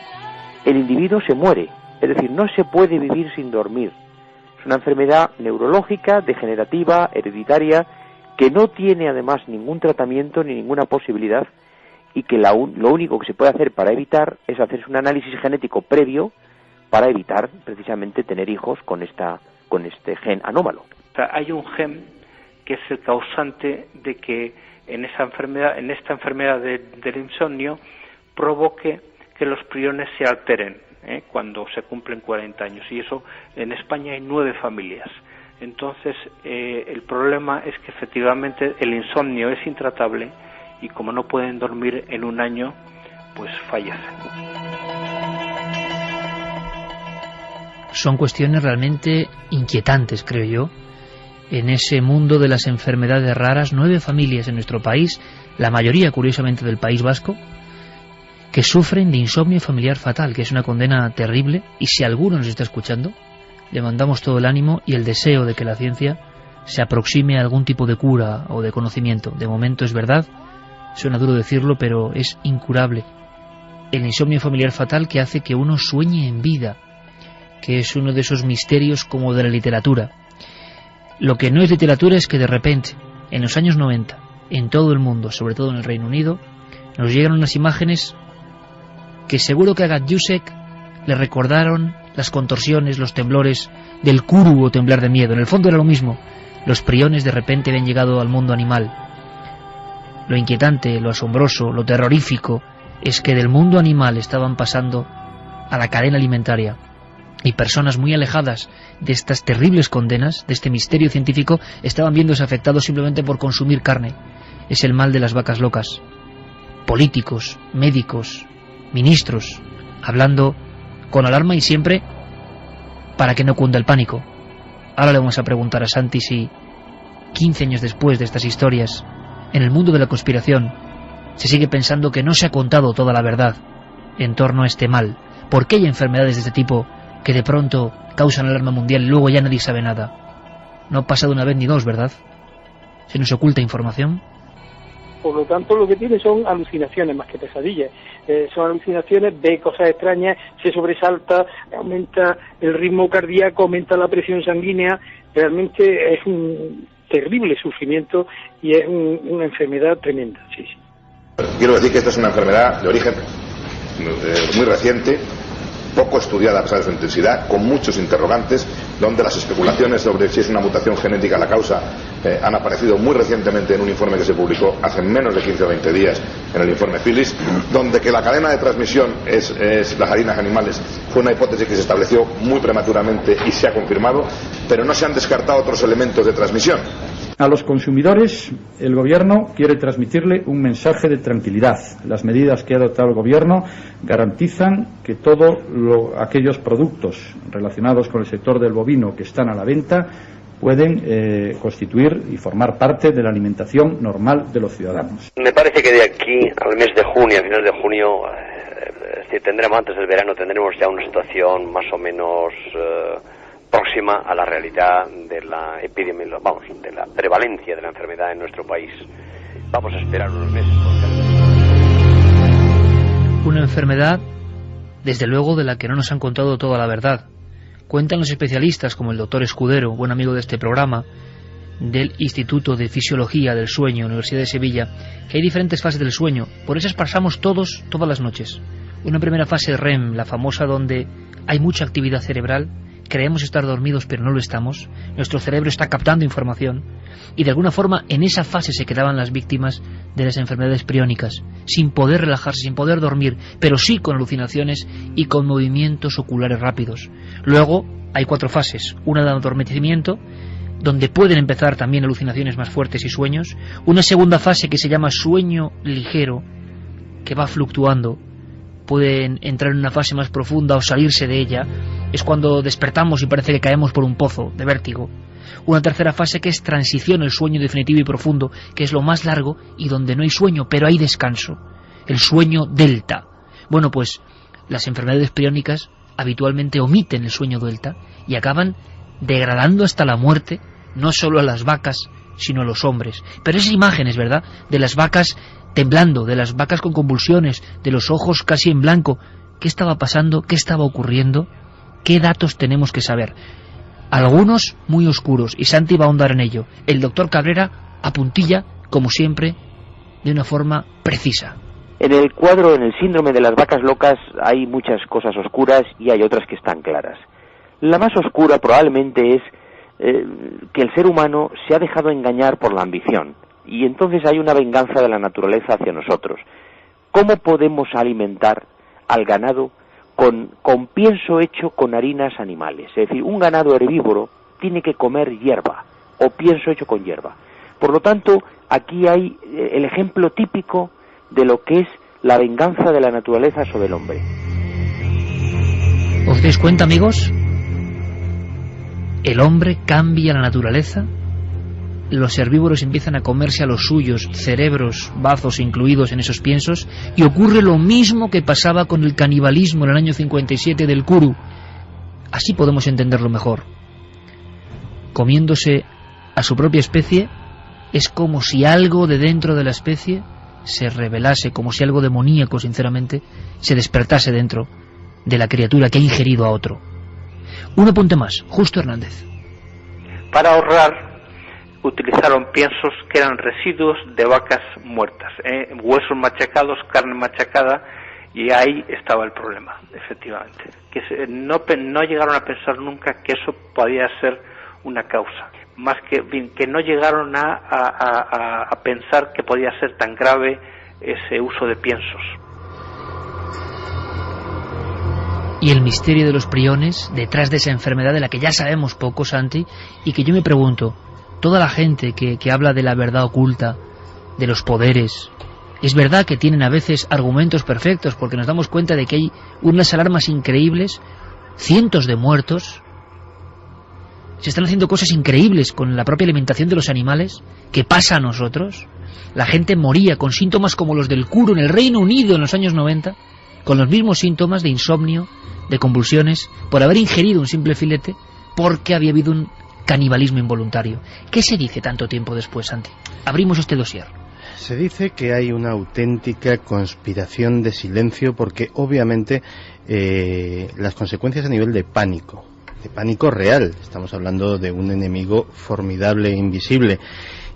el individuo se muere, es decir, no se puede vivir sin dormir. Es una enfermedad neurológica, degenerativa, hereditaria, que no tiene además ningún tratamiento ni ninguna posibilidad, y que lo único que se puede hacer para evitar es hacerse un análisis genético previo para evitar precisamente tener hijos con este gen anómalo. O sea, hay un gen que es el causante de que en esta enfermedad del insomnio provoque que los priones se alteren cuando se cumplen 40 años, y eso en España hay 9 familias. Entonces el problema es que efectivamente el insomnio es intratable y como no pueden dormir en un año, pues fallecen. Son cuestiones realmente inquietantes, creo yo. En ese mundo de las enfermedades raras, 9 familias en nuestro país, la mayoría curiosamente del País Vasco, que sufren de insomnio familiar fatal, que es una condena terrible, y si alguno nos está escuchando, le mandamos todo el ánimo y el deseo de que la ciencia se aproxime a algún tipo de cura o de conocimiento. De momento es verdad, suena duro decirlo, pero es incurable. El insomnio familiar fatal que hace que uno sueñe en vida, que es uno de esos misterios como de la literatura. Lo que no es literatura es que de repente, en los años 90, en todo el mundo, sobre todo en el Reino Unido, nos llegan unas imágenes que seguro que a Gajdusek le recordaron las contorsiones, los temblores del kuru o temblar de miedo. En el fondo era lo mismo. Los priones de repente habían llegado al mundo animal. Lo inquietante, lo asombroso, lo terrorífico es que del mundo animal estaban pasando a la cadena alimentaria. Y personas muy alejadas de estas terribles condenas, de este misterio científico, estaban viéndose afectados simplemente por consumir carne. Es el mal de las vacas locas. Políticos, médicos, ministros, hablando con alarma y siempre para que no cunda el pánico. Ahora le vamos a preguntar a Santi si 15 años después de estas historias, en el mundo de la conspiración, se sigue pensando que no se ha contado toda la verdad en torno a este mal. ¿Por qué hay enfermedades de este tipo que de pronto causan alarma mundial y luego ya nadie sabe nada? No pasa de una vez ni dos, ¿verdad? Se nos oculta información. Por lo tanto, lo que tiene son alucinaciones más que pesadillas. Son alucinaciones, ve cosas extrañas, se sobresalta, aumenta el ritmo cardíaco, aumenta la presión sanguínea. Realmente es un terrible sufrimiento y es una enfermedad tremenda. Sí. Quiero decir que esta es una enfermedad de origen muy reciente, poco estudiada a pesar de su intensidad, con muchos interrogantes, donde las especulaciones sobre si es una mutación genética la causa han aparecido muy recientemente en un informe que se publicó hace menos de 15 o 20 días en el informe Phyllis, donde que la cadena de transmisión es las harinas animales fue una hipótesis que se estableció muy prematuramente y se ha confirmado, pero no se han descartado otros elementos de transmisión. A los consumidores, el Gobierno quiere transmitirle un mensaje de tranquilidad. Las medidas que ha adoptado el Gobierno garantizan que todos aquellos productos relacionados con el sector del bovino que están a la venta pueden constituir y formar parte de la alimentación normal de los ciudadanos. Me parece que de aquí al mes de junio, a finales de junio, tendremos antes del verano, tendremos ya una situación más o menos próxima a la realidad de la epidemia, de la prevalencia de la enfermedad en nuestro país. Vamos a esperar unos meses. Una enfermedad, desde luego, de la que no nos han contado toda la verdad. Cuentan los especialistas, como el doctor Escudero, buen amigo de este programa, del Instituto de Fisiología del Sueño, Universidad de Sevilla, que hay diferentes fases del sueño. Por eso pasamos todas las noches. Una primera fase REM, la famosa, donde hay mucha actividad cerebral. Creemos estar dormidos, pero no lo estamos. Nuestro cerebro está captando información. Y de alguna forma en esa fase se quedaban las víctimas de las enfermedades priónicas, sin poder relajarse, sin poder dormir, pero sí con alucinaciones y con movimientos oculares rápidos. Luego hay 4 fases. Una de adormecimiento, donde pueden empezar también alucinaciones más fuertes y sueños. Una segunda fase que se llama sueño ligero, que va fluctuando. Pueden entrar en una fase más profunda o salirse de ella. Es cuando despertamos y parece que caemos por un pozo de vértigo. Una tercera fase que es transición, el sueño definitivo y profundo, que es lo más largo y donde no hay sueño, pero hay descanso. El sueño delta. Bueno, pues las enfermedades priónicas habitualmente omiten el sueño delta y acaban degradando hasta la muerte, no solo a las vacas, sino a los hombres. Pero esas imágenes, ¿verdad?, de las vacas temblando, de las vacas con convulsiones, de los ojos casi en blanco. ¿Qué estaba pasando? ¿Qué estaba ocurriendo? ¿Qué datos tenemos que saber? Algunos muy oscuros, y Santi va a ahondar en ello. El doctor Cabrera apuntilla, como siempre, de una forma precisa. En el cuadro, en el síndrome de las vacas locas, hay muchas cosas oscuras y hay otras que están claras. La más oscura probablemente es que el ser humano se ha dejado engañar por la ambición, y entonces hay una venganza de la naturaleza hacia nosotros. ¿Cómo podemos alimentar al ganado con pienso hecho con harinas animales? Es decir, un ganado herbívoro tiene que comer hierba, o pienso hecho con hierba. Por lo tanto, aquí hay el ejemplo típico de lo que es la venganza de la naturaleza sobre el hombre. ¿Os dais cuenta, amigos? El hombre cambia la naturaleza. Los herbívoros empiezan a comerse a los suyos, cerebros, bazos incluidos en esos piensos, y ocurre lo mismo que pasaba con el canibalismo en el año 57 del Kuru. Así podemos entenderlo mejor. Comiéndose a su propia especie, es como si algo de dentro de la especie se rebelase, como si algo demoníaco, sinceramente, se despertase dentro de la criatura que ha ingerido a otro. Un apunte más, Justo Hernández. Para ahorrar, utilizaron piensos que eran residuos de vacas muertas, huesos machacados, carne machacada, y ahí estaba el problema, efectivamente. Que no llegaron a pensar nunca que eso podía ser una causa, más que no llegaron a pensar que podía ser tan grave ese uso de piensos. Y el misterio de los priones, detrás de esa enfermedad de la que ya sabemos poco, Santi, y que yo me pregunto, toda la gente que habla de la verdad oculta, de los poderes, es verdad que tienen a veces argumentos perfectos, porque nos damos cuenta de que hay unas alarmas increíbles, cientos de muertos, se están haciendo cosas increíbles con la propia alimentación de los animales. ¿Qué pasa a nosotros? La gente moría con síntomas como los del Kuru en el Reino Unido en los años 90, con los mismos síntomas de insomnio, de convulsiones, por haber ingerido un simple filete, porque había habido un canibalismo involuntario. ¿Qué se dice tanto tiempo después, Santi? Abrimos este dossier. Se dice que hay una auténtica conspiración de silencio porque obviamente las consecuencias a nivel de pánico real, estamos hablando de un enemigo formidable e invisible,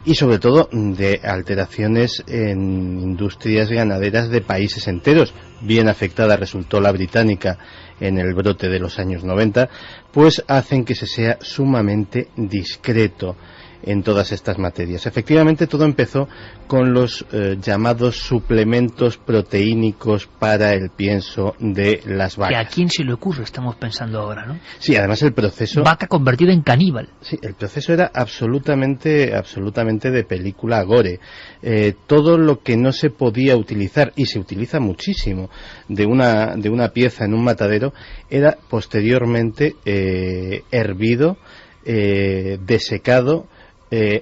y sobre todo de alteraciones en industrias ganaderas de países enteros. Bien afectada resultó la británica en el brote de los años 90, pues hacen que se sea sumamente discreto en todas estas materias. Efectivamente, todo empezó con los llamados suplementos proteínicos para el pienso de las vacas. ¿Y a quién se le ocurre? Estamos pensando ahora, ¿no? Sí, además el proceso... Vaca convertida en caníbal. Sí, el proceso era absolutamente de película gore. Todo lo que no se podía utilizar, y se utiliza muchísimo, de una pieza en un matadero, era posteriormente hervido, desecado,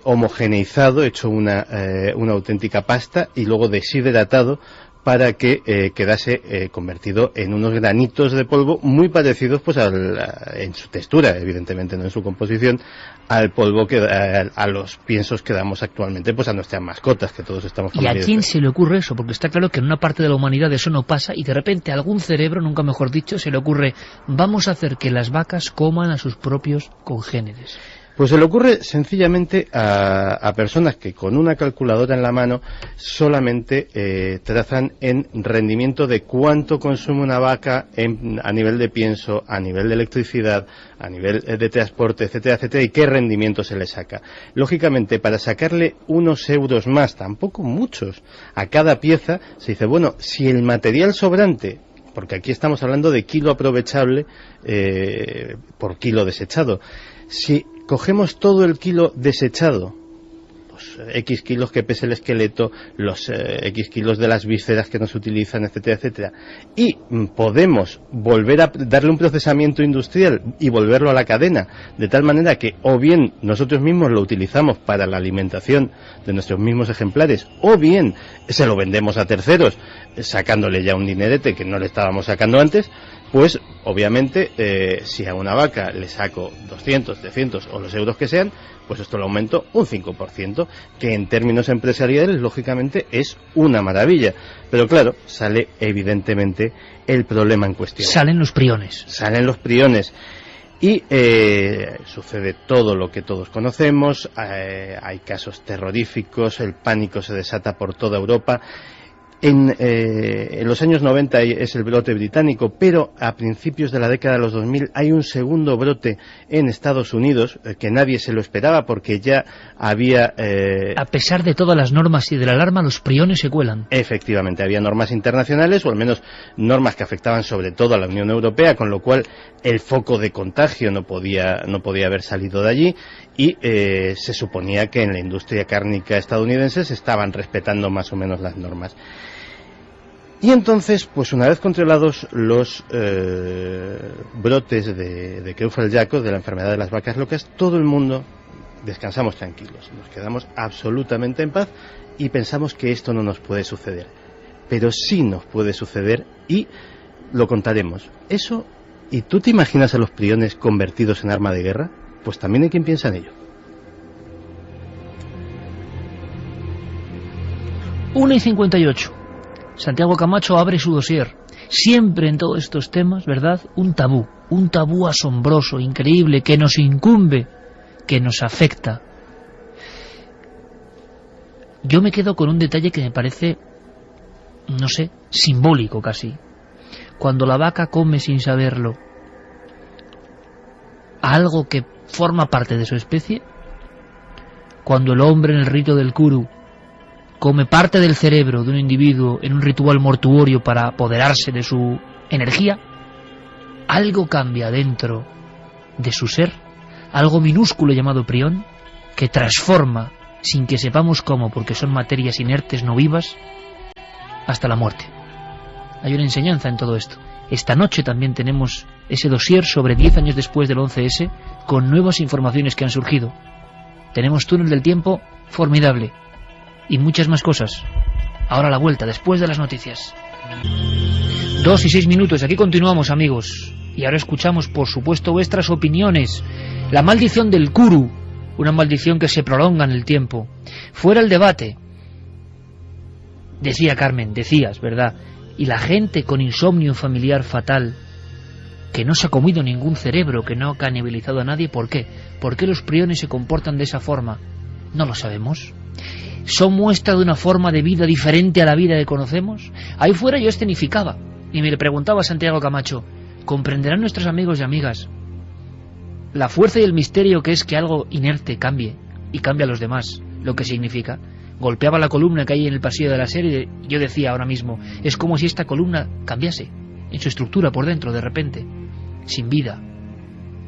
homogeneizado, hecho una auténtica pasta y luego deshidratado para que quedase convertido en unos granitos de polvo muy parecidos pues en su textura, evidentemente no en su composición, al polvo a los piensos que damos actualmente pues a nuestras mascotas, que todos estamos familiarizados. ¿Y a quién se le ocurre eso? Porque está claro que en una parte de la humanidad eso no pasa y de repente a algún cerebro, nunca mejor dicho, se le ocurre: vamos a hacer que las vacas coman a sus propios congéneres. Pues se le ocurre sencillamente a personas que con una calculadora en la mano solamente trazan en rendimiento de cuánto consume una vaca a nivel de pienso, a nivel de electricidad, a nivel de transporte, etcétera, etcétera, y qué rendimiento se le saca. Lógicamente, para sacarle unos euros más, tampoco muchos, a cada pieza, se dice, bueno, si el material sobrante, porque aquí estamos hablando de kilo aprovechable por kilo desechado, si cogemos todo el kilo desechado, los X kilos que pese el esqueleto, los X kilos de las vísceras que no se utilizan, etcétera, etcétera, y podemos volver a darle un procesamiento industrial y volverlo a la cadena, de tal manera que o bien nosotros mismos lo utilizamos para la alimentación de nuestros mismos ejemplares, o bien se lo vendemos a terceros, sacándole ya un dinerete que no le estábamos sacando antes, pues obviamente si a una vaca le saco 200, 300 o los euros que sean, pues esto lo aumento un 5%, que en términos empresariales lógicamente es una maravilla. Pero claro, sale evidentemente el problema en cuestión. Salen los priones. Salen los priones. Y sucede todo lo que todos conocemos, hay casos terroríficos, el pánico se desata por toda Europa. En los años 90 es el brote británico, pero a principios de la década de los 2000 hay un segundo brote en Estados Unidos que nadie se lo esperaba porque ya había... A pesar de todas las normas y de la alarma, los priones se cuelan. Efectivamente, había normas internacionales, o al menos normas que afectaban sobre todo a la Unión Europea, con lo cual el foco de contagio no podía haber salido de allí, y se suponía que en la industria cárnica estadounidense se estaban respetando más o menos las normas. Y entonces, pues una vez controlados los brotes de Creutzfeldt-Jakob, de la enfermedad de las vacas locas, todo el mundo descansamos tranquilos, nos quedamos absolutamente en paz y pensamos que esto no nos puede suceder. Pero sí nos puede suceder y lo contaremos. Eso, ¿y tú te imaginas a los priones convertidos en arma de guerra? Pues también hay quien piensa en ello. 1:58. Santiago Camacho abre su dossier. Siempre en todos estos temas, ¿verdad? Un tabú asombroso, increíble, que nos incumbe, que nos afecta. Yo me quedo con un detalle que me parece, no sé, simbólico casi. Cuando la vaca come sin saberlo algo que forma parte de su especie, cuando el hombre en el rito del Kuru come parte del cerebro de un individuo en un ritual mortuorio para apoderarse de su energía, algo cambia dentro de su ser, algo minúsculo llamado prión, que transforma, sin que sepamos cómo, porque son materias inertes no vivas, hasta la muerte. Hay una enseñanza en todo esto. Esta noche también tenemos ese dossier sobre 10 años después del 11S, con nuevas informaciones que han surgido. Tenemos túnel del tiempo formidable y muchas más cosas. Ahora a la vuelta, después de las noticias. 2:06. Aquí continuamos, amigos. Y ahora escuchamos, por supuesto, vuestras opiniones. La maldición del Kuru, una maldición que se prolonga en el tiempo. Fuera el debate. Decía Carmen, decías, ¿verdad? Y la gente con insomnio familiar fatal, que no se ha comido ningún cerebro, que no ha canibalizado a nadie, ¿por qué? ¿Por qué los priones se comportan de esa forma? No lo sabemos. ¿Son muestra de una forma de vida diferente a la vida que conocemos? Ahí fuera yo escenificaba, y me le preguntaba a Santiago Camacho, ¿comprenderán nuestros amigos y amigas la fuerza y el misterio que es que algo inerte cambie, y cambie a los demás, lo que significa? Golpeaba la columna que hay en el pasillo de la serie y yo decía ahora mismo, es como si esta columna cambiase en su estructura por dentro de repente, sin vida,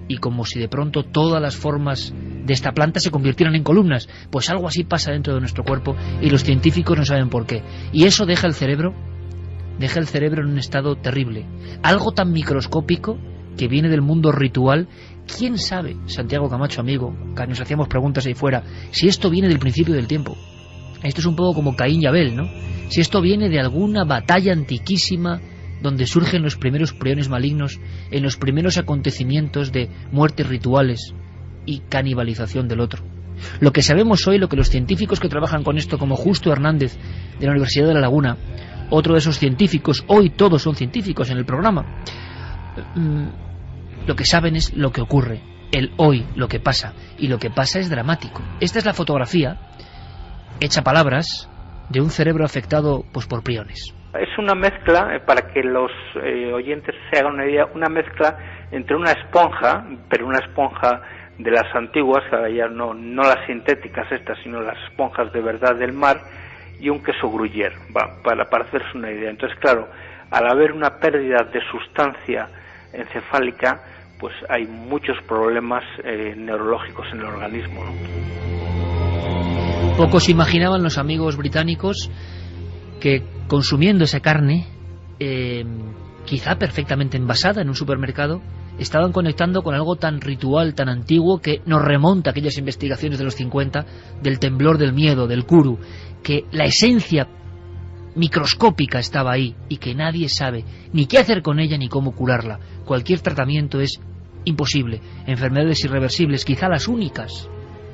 y como si de pronto todas las formas de esta planta se convirtieran en columnas. Pues algo así pasa dentro de nuestro cuerpo y los científicos no saben por qué, y eso deja el cerebro en un estado terrible, algo tan microscópico que viene del mundo ritual. ¿Quién sabe, Santiago Camacho, amigo, que nos hacíamos preguntas ahí fuera, si esto viene del principio del tiempo? Esto es un poco como Caín y Abel, ¿no? Si esto viene de alguna batalla antiquísima donde surgen los primeros priones malignos, en los primeros acontecimientos de muertes rituales y canibalización del otro. Lo que sabemos hoy, lo que los científicos que trabajan con esto, como Justo Hernández de la Universidad de La Laguna, otro de esos científicos, hoy todos son científicos en el programa, lo que saben es lo que ocurre, el hoy, lo que pasa, y lo que pasa es dramático. Esta es la fotografía hecha palabras de un cerebro afectado pues por priones. Es una mezcla, para que los oyentes se hagan una idea, una mezcla entre una esponja, pero una esponja de las antiguas, ya no las sintéticas estas, sino las esponjas de verdad del mar, y un queso gruyère, para hacerse una idea. Entonces, claro, al haber una pérdida de sustancia encefálica, pues hay muchos problemas neurológicos en el organismo, ¿no? Pocos imaginaban los amigos británicos que consumiendo esa carne, quizá perfectamente envasada en un supermercado, estaban conectando con algo tan ritual, tan antiguo, que nos remonta a aquellas investigaciones de los 50 del temblor del miedo, del Kuru, que la esencia microscópica estaba ahí y que nadie sabe ni qué hacer con ella ni cómo curarla. Cualquier tratamiento es imposible. Enfermedades irreversibles, quizá las únicas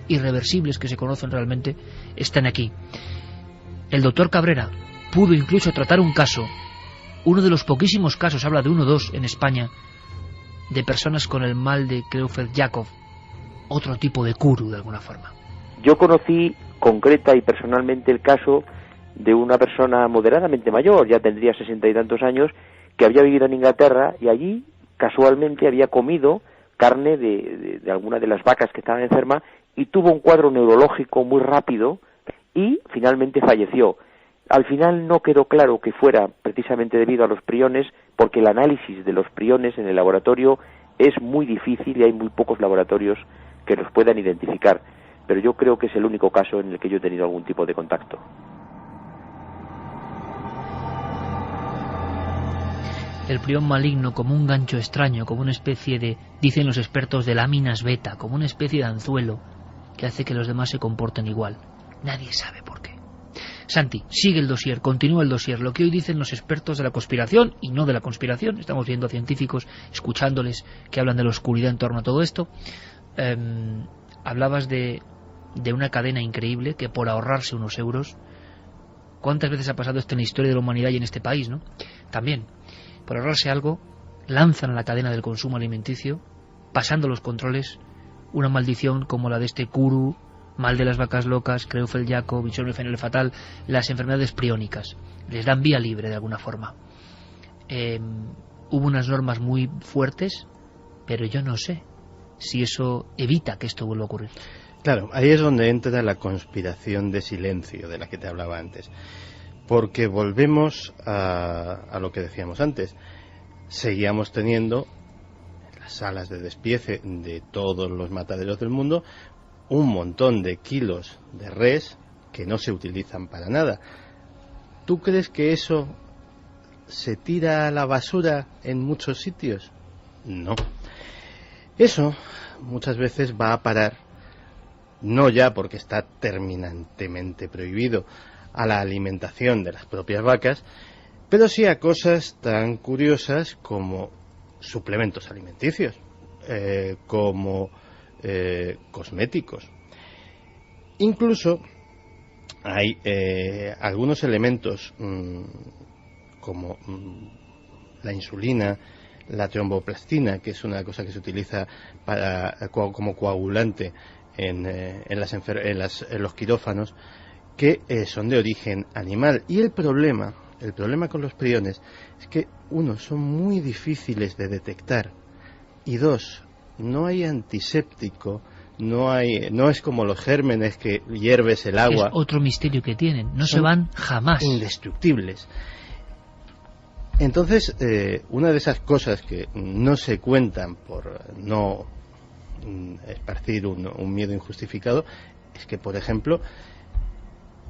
irreversibles que se conocen realmente, están aquí. El doctor Cabrera pudo incluso tratar un caso, uno de los poquísimos casos, habla de 1 o 2 en España, de personas con el mal de Creutzfeldt-Jakob, otro tipo de Kuru de alguna forma. Yo conocí concreta y personalmente el caso de una persona moderadamente mayor, ya tendría 60 y tantos años, que había vivido en Inglaterra y allí casualmente había comido carne de alguna de las vacas que estaban enfermas y tuvo un cuadro neurológico muy rápido y finalmente falleció. Al final no quedó claro que fuera precisamente debido a los priones, porque el análisis de los priones en el laboratorio es muy difícil y hay muy pocos laboratorios que los puedan identificar, pero yo creo que es el único caso en el que yo he tenido algún tipo de contacto. El prión maligno como un gancho extraño, como una especie de, dicen los expertos, de láminas beta, como una especie de anzuelo que hace que los demás se comporten igual. Nadie sabe por qué. Santi, sigue el dossier, continúa el dossier, lo que hoy dicen los expertos de la conspiración y no de la conspiración. Estamos viendo a científicos, escuchándoles que hablan de la oscuridad en torno a todo esto. Hablabas de una cadena increíble que por ahorrarse unos euros, ¿cuántas veces ha pasado esto en la historia de la humanidad y en este país, no? También, por ahorrarse algo, lanzan a la cadena del consumo alimenticio, pasando los controles, una maldición como la de este Kuru, mal de las vacas locas, Creutzfeldt-Jakob, insomnio fenéle fatal, las enfermedades priónicas. Les dan vía libre de alguna forma. Hubo unas normas muy fuertes, pero yo no sé si eso evita que esto vuelva a ocurrir. Claro, ahí es donde entra la conspiración de silencio de la que te hablaba antes. Porque volvemos a lo que decíamos antes. Seguíamos teniendo en las salas de despiece de todos los mataderos del mundo un montón de kilos de res que no se utilizan para nada. ¿Tú crees que eso se tira a la basura en muchos sitios? No. Eso muchas veces va a parar, no ya porque está terminantemente prohibido, a la alimentación de las propias vacas, pero sí a cosas tan curiosas como suplementos alimenticios, como cosméticos. Incluso hay algunos elementos como la insulina, la tromboplastina, que es una cosa que se utiliza como coagulante en los quirófanos, que son de origen animal. Y el problema con los priones es que, uno, son muy difíciles de detectar, y dos, no hay antiséptico, no es como los gérmenes que hierves el agua. Es otro misterio que tienen, no se van jamás. Indestructibles. Entonces, una de esas cosas que no se cuentan por no esparcir un miedo injustificado es que, por ejemplo,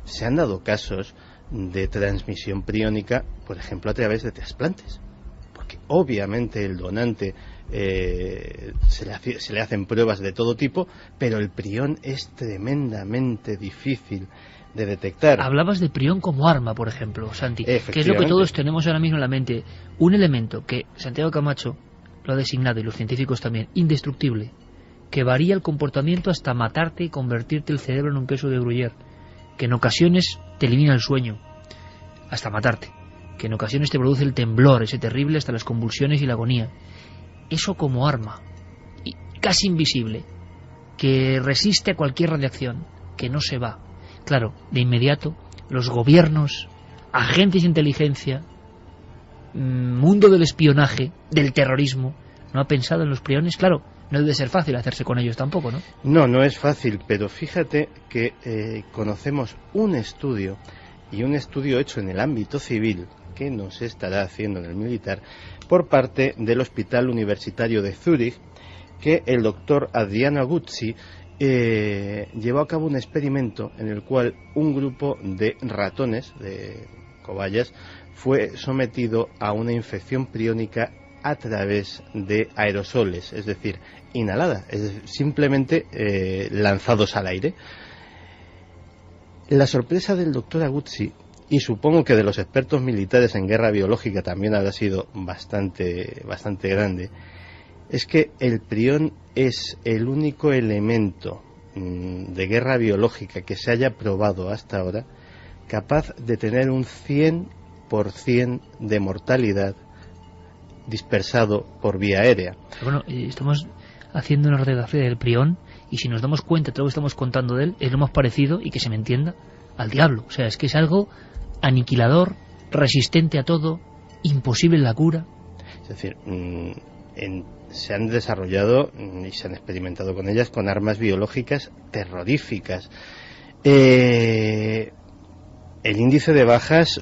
se han dado casos de transmisión priónica, por ejemplo, a través de trasplantes, porque obviamente el donante se le hacen pruebas de todo tipo, pero el prión es tremendamente difícil de detectar. Hablabas de prión como arma, por ejemplo, Santi, que es lo que todos tenemos ahora mismo en la mente, un elemento que Santiago Camacho lo ha designado, y los científicos también, indestructible, que varía el comportamiento hasta matarte y convertirte el cerebro en un queso de Gruyère, que en ocasiones te elimina el sueño, hasta matarte, que en ocasiones te produce el temblor, ese terrible, hasta las convulsiones y la agonía. Eso como arma, y casi invisible, que resiste a cualquier radiación, que no se va. Claro, de inmediato, los gobiernos, agentes de inteligencia, mundo del espionaje, del terrorismo, ¿no ha pensado en los priones? Claro, no debe ser fácil hacerse con ellos tampoco, ¿no? No es fácil, pero fíjate que conocemos un estudio, y un estudio hecho en el ámbito civil, que no se estará haciendo en el militar, por parte del Hospital Universitario de Zúrich, que el doctor Adriano Aguzzi llevó a cabo un experimento en el cual un grupo de ratones, de cobayas, fue sometido a una infección priónica a través de aerosoles, es decir, inhalada, simplemente lanzados al aire. La sorpresa del doctor Aguzzi, y supongo que de los expertos militares en guerra biológica también habrá sido bastante grande, es que el prión es el único elemento de guerra biológica que se haya probado hasta ahora capaz de tener un 100% de mortalidad dispersado por vía aérea. Bueno, estamos haciendo una radiografía del prión, y si nos damos cuenta de todo lo que estamos contando de él, es lo más parecido, y que se me entienda, al diablo. O sea, es que es algo aniquilador, resistente a todo, imposible en la cura. Es decir, se han desarrollado y se han experimentado con ellas con armas biológicas terroríficas. El índice de bajas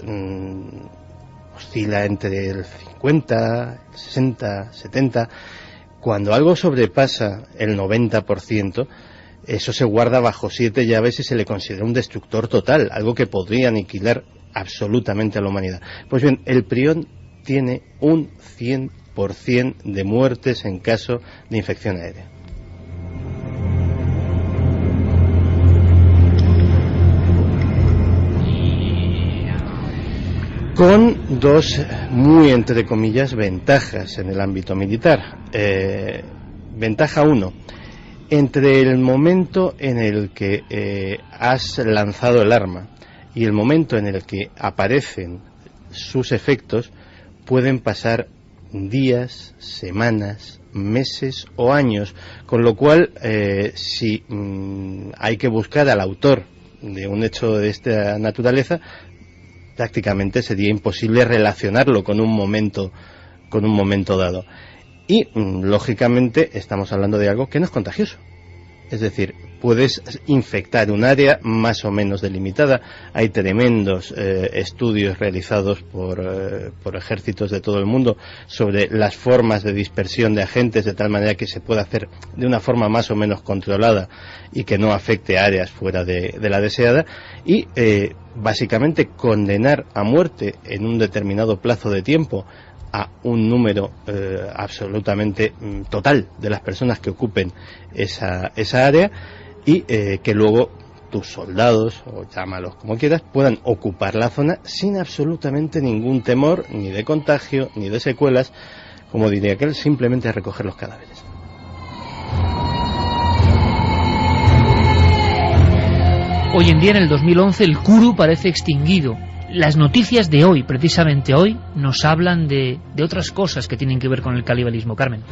oscila entre el 50, el 60, 70. Cuando algo sobrepasa el 90%, eso se guarda bajo 7 llaves y se le considera un destructor total, algo que podría aniquilar absolutamente a la humanidad. Pues bien, el prión tiene un 100% de muertes en caso de infección aérea. Con dos, muy entre comillas, ventajas en el ámbito militar. Ventaja 1. Entre el momento en el que has lanzado el arma y el momento en el que aparecen sus efectos, pueden pasar días, semanas, meses o años, con lo cual si hay que buscar al autor de un hecho de esta naturaleza, prácticamente sería imposible relacionarlo con un momento dado. Y lógicamente estamos hablando de algo que no es contagioso. Es decir, puedes infectar un área más o menos delimitada. Hay tremendos estudios realizados por ejércitos de todo el mundo sobre las formas de dispersión de agentes, de tal manera que se pueda hacer de una forma más o menos controlada y que no afecte a áreas fuera de la deseada. Y básicamente condenar a muerte en un determinado plazo de tiempo a un número absolutamente total de las personas que ocupen esa área, y que luego tus soldados, o llámalos como quieras, puedan ocupar la zona sin absolutamente ningún temor, ni de contagio, ni de secuelas, como diría aquel, simplemente a recoger los cadáveres. Hoy en día, en el 2011, el Kuru parece extinguido. Las noticias de hoy, precisamente hoy, nos hablan de otras cosas que tienen que ver con el canibalismo. Carmen.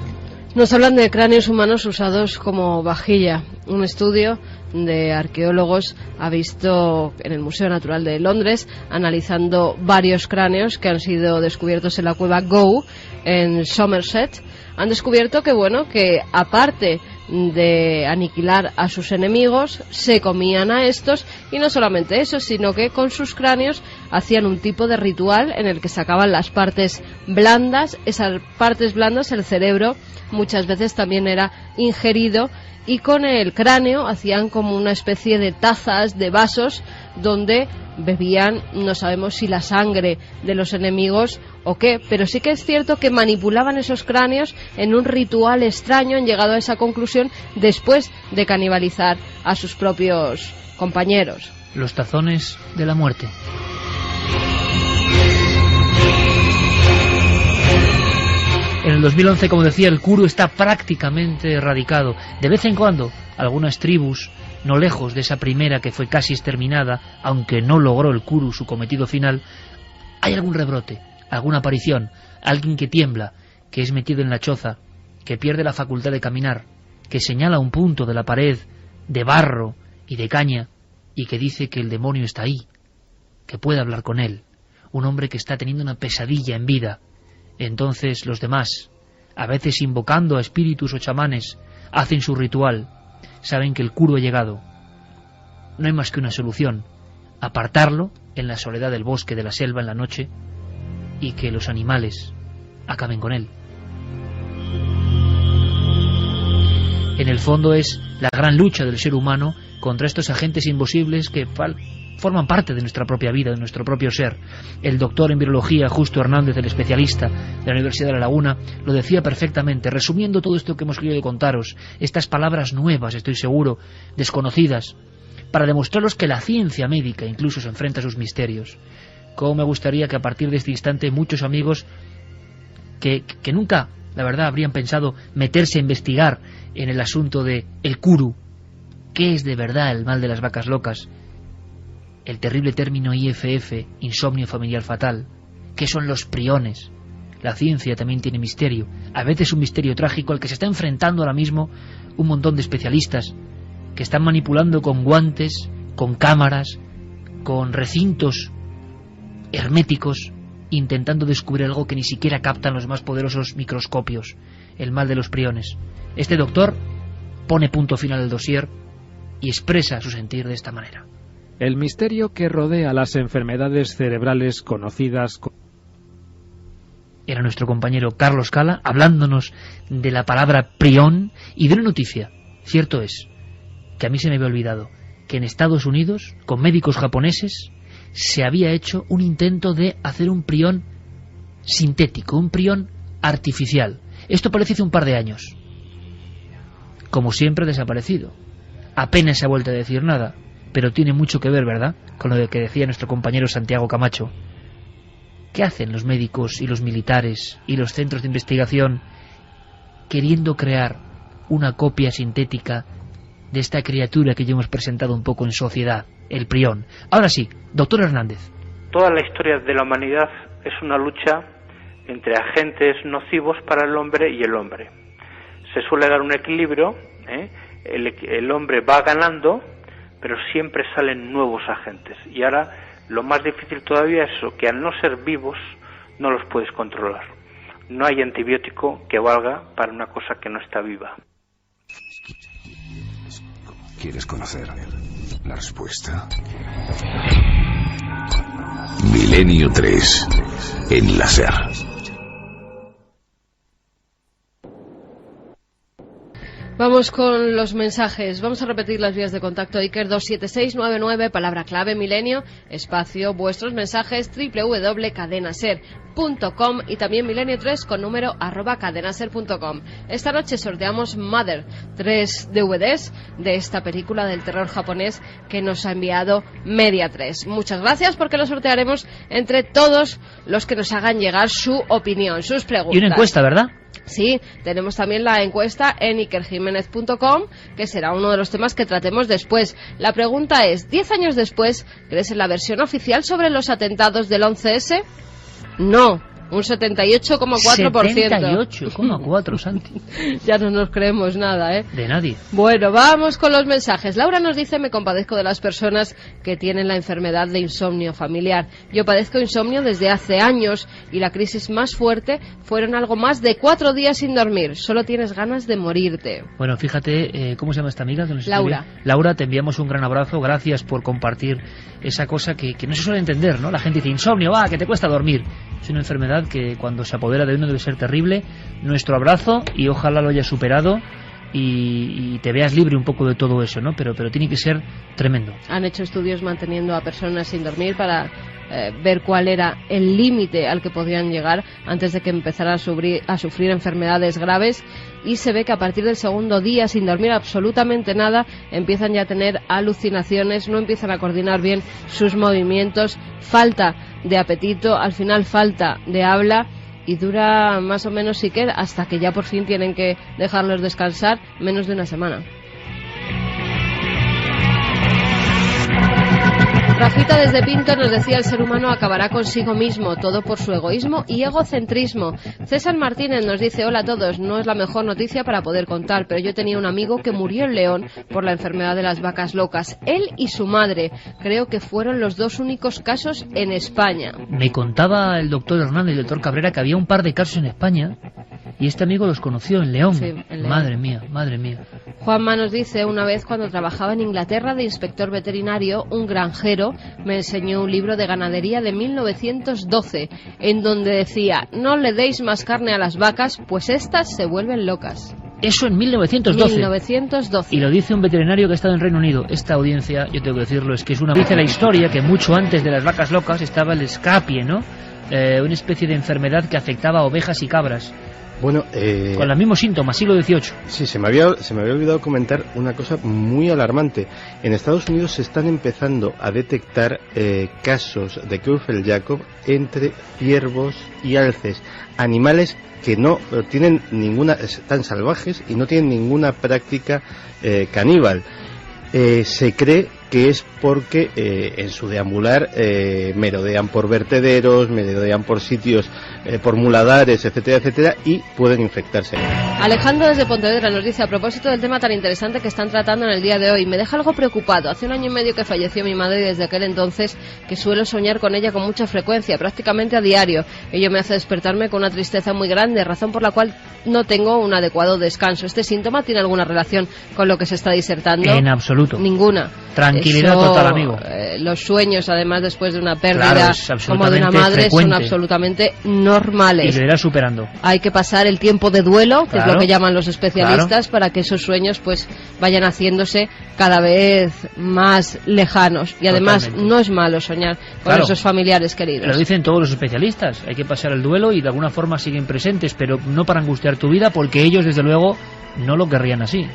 Nos hablan de cráneos humanos usados como vajilla. Un estudio de arqueólogos ha visto en el Museo Natural de Londres, analizando varios cráneos que han sido descubiertos en la cueva Gow, en Somerset. Han descubierto que aparte de aniquilar a sus enemigos, se comían a estos, y no solamente eso, sino que con sus cráneos hacían un tipo de ritual en el que sacaban las partes blandas. Esas partes blandas, el cerebro muchas veces también era ingerido, y con el cráneo hacían como una especie de tazas, de vasos, donde bebían, no sabemos si la sangre de los enemigos o qué, pero sí que es cierto que manipulaban esos cráneos en un ritual extraño. Han llegado a esa conclusión después de canibalizar a sus propios compañeros. Los tazones de la muerte. En el 2011, como decía, el Kuru está prácticamente erradicado. De vez en cuando, algunas tribus, no lejos de esa primera que fue casi exterminada, aunque no logró el Kuru su cometido final, hay algún rebrote, alguna aparición, alguien que tiembla, que es metido en la choza, que pierde la facultad de caminar, que señala un punto de la pared de barro y de caña, y que dice que el demonio está ahí, que puede hablar con él, un hombre que está teniendo una pesadilla en vida. Entonces los demás, a veces invocando a espíritus o chamanes, hacen su ritual. Saben que el Kuru ha llegado. No hay más que una solución: apartarlo en la soledad del bosque, de la selva, en la noche, y que los animales acaben con él. En el fondo es la gran lucha del ser humano contra estos agentes invisibles que forman parte de nuestra propia vida, de nuestro propio ser. El doctor en virología Justo Hernández, el especialista de la Universidad de La Laguna, lo decía perfectamente, resumiendo todo esto que hemos querido contaros, estas palabras nuevas, estoy seguro, desconocidas, para demostraros que la ciencia médica incluso se enfrenta a sus misterios. Cómo me gustaría que a partir de este instante muchos amigos que nunca, la verdad, habrían pensado meterse a investigar en el asunto de el Kuru, qué es de verdad el mal de las vacas locas, el terrible término IFF, insomnio familiar fatal, qué son los priones. La ciencia también tiene misterio, a veces un misterio trágico al que se está enfrentando ahora mismo un montón de especialistas que están manipulando con guantes, con cámaras, con recintos herméticos, intentando descubrir algo que ni siquiera captan los más poderosos microscopios, el mal de los priones. Este doctor pone punto final al dossier y expresa su sentir de esta manera. El misterio que rodea las enfermedades cerebrales conocidas como... Era nuestro compañero Carlos Cala hablándonos de la palabra prión y de una noticia. Cierto es, que a mí se me había olvidado, que en Estados Unidos, con médicos japoneses, se había hecho un intento de hacer un prión sintético, un prión artificial. Esto parece hace un par de años. Como siempre, desaparecido. Apenas se ha vuelto a decir nada, pero tiene mucho que ver, ¿verdad?, con lo que decía nuestro compañero Santiago Camacho. ¿Qué hacen los médicos y los militares y los centros de investigación queriendo crear una copia sintética de esta criatura que ya hemos presentado un poco en sociedad, el prión? Ahora sí, doctor Hernández. Toda la historia de la humanidad es una lucha entre agentes nocivos para el hombre y el hombre. Se suele dar un equilibrio, el hombre va ganando, pero siempre salen nuevos agentes. Y ahora lo más difícil todavía es eso, que al no ser vivos no los puedes controlar. No hay antibiótico que valga para una cosa que no está viva. ¿Quieres conocer la respuesta? Milenio 3 en la SER. Vamos con los mensajes. Vamos a repetir las vías de contacto. Iker 27699, palabra clave milenio, espacio, vuestros mensajes, www.cadenaser.com y también milenio3 con número @cadenaser.com. Esta noche sorteamos Mother, 3 DVDs de esta película del terror japonés que nos ha enviado Media3. Muchas gracias, porque lo sortearemos entre todos los que nos hagan llegar su opinión, sus preguntas. Y una encuesta, ¿verdad? Sí, tenemos también la encuesta en ikerjimenez.com, que será uno de los temas que tratemos después. La pregunta es, 10 años después, ¿crees en la versión oficial sobre los atentados del 11S? No. Un 78,4%. 78,4%, Santi. Ya no nos creemos nada, ¿eh? De nadie. Bueno, vamos con los mensajes. Laura nos dice: me compadezco de las personas que tienen la enfermedad de insomnio familiar. Yo padezco insomnio desde hace años y la crisis más fuerte fueron algo más de 4 días sin dormir. Solo tienes ganas de morirte. Bueno, fíjate, ¿cómo se llama esta amiga? Que nos Laura. escribe? Laura, te enviamos un gran abrazo. Gracias por compartir esa cosa que no se suele entender, ¿no? La gente dice, insomnio, que te cuesta dormir. Es una enfermedad que cuando se apodera de uno debe ser terrible. Nuestro abrazo, y ojalá lo hayas superado y te veas libre un poco de todo eso, ¿no? Pero tiene que ser tremendo. Han hecho estudios manteniendo a personas sin dormir para ver cuál era el límite al que podían llegar antes de que empezaran a sufrir enfermedades graves, y se ve que a partir del segundo día sin dormir absolutamente nada empiezan ya a tener alucinaciones, no empiezan a coordinar bien sus movimientos, falta de apetito, al final falta de habla, y dura más o menos, sí, que hasta que ya por fin tienen que dejarlos descansar, menos de una semana. Rafita desde Pinto nos decía: el ser humano acabará consigo mismo, todo por su egoísmo y egocentrismo. César Martínez nos dice: hola a todos, no es la mejor noticia para poder contar, pero yo tenía un amigo que murió en León por la enfermedad de las vacas locas. Él y su madre, creo que fueron los 2 únicos casos en España. Me contaba el doctor Hernández y el doctor Cabrera que había un par de casos en España, y este amigo los conoció en León. Sí, en León. Madre mía, madre mía. Juanma nos dice: una vez cuando trabajaba en Inglaterra de inspector veterinario, un granjero me enseñó un libro de ganadería de 1912, en donde decía: no le deis más carne a las vacas, pues estas se vuelven locas. Eso en 1912. 1912. Y lo dice un veterinario que ha estado en Reino Unido. Esta audiencia, yo tengo que decirlo, es que es una... Dice la historia que mucho antes de las vacas locas estaba el escapie, ¿no? Una especie de enfermedad que afectaba a ovejas y cabras. Bueno, con los mismos síntomas, siglo XVIII. Sí, se me había olvidado comentar una cosa muy alarmante. En Estados Unidos se están empezando a detectar casos de Creutzfeldt-Jakob entre ciervos y alces, animales que no tienen ninguna, están salvajes y no tienen ninguna práctica caníbal. Se cree que es porque en su deambular merodean por vertederos, merodean por sitios, por muladares, etcétera, etcétera, y pueden infectarse. Alejandro desde Pontevedra nos dice: a propósito del tema tan interesante que están tratando en el día de hoy, me deja algo preocupado. Hace 1 año y medio que falleció mi madre, y desde aquel entonces que suelo soñar con ella con mucha frecuencia, prácticamente a diario. Ello me hace despertarme con una tristeza muy grande, razón por la cual no tengo un adecuado descanso. ¿Este síntoma tiene alguna relación con lo que se está disertando? En absoluto. Ninguna. Tranquilidad total, amigo. Los sueños, además, después de una pérdida como de una madre, frecuente. son absolutamente normales. Y lo irá superando. Hay que pasar el tiempo de duelo, que es lo que llaman los especialistas, para que esos sueños pues vayan haciéndose cada vez más lejanos. Y además no es malo soñar con esos familiares queridos. Lo dicen todos los especialistas. Hay que pasar el duelo y de alguna forma siguen presentes, pero no para angustiar tu vida, porque ellos desde luego no lo querrían así.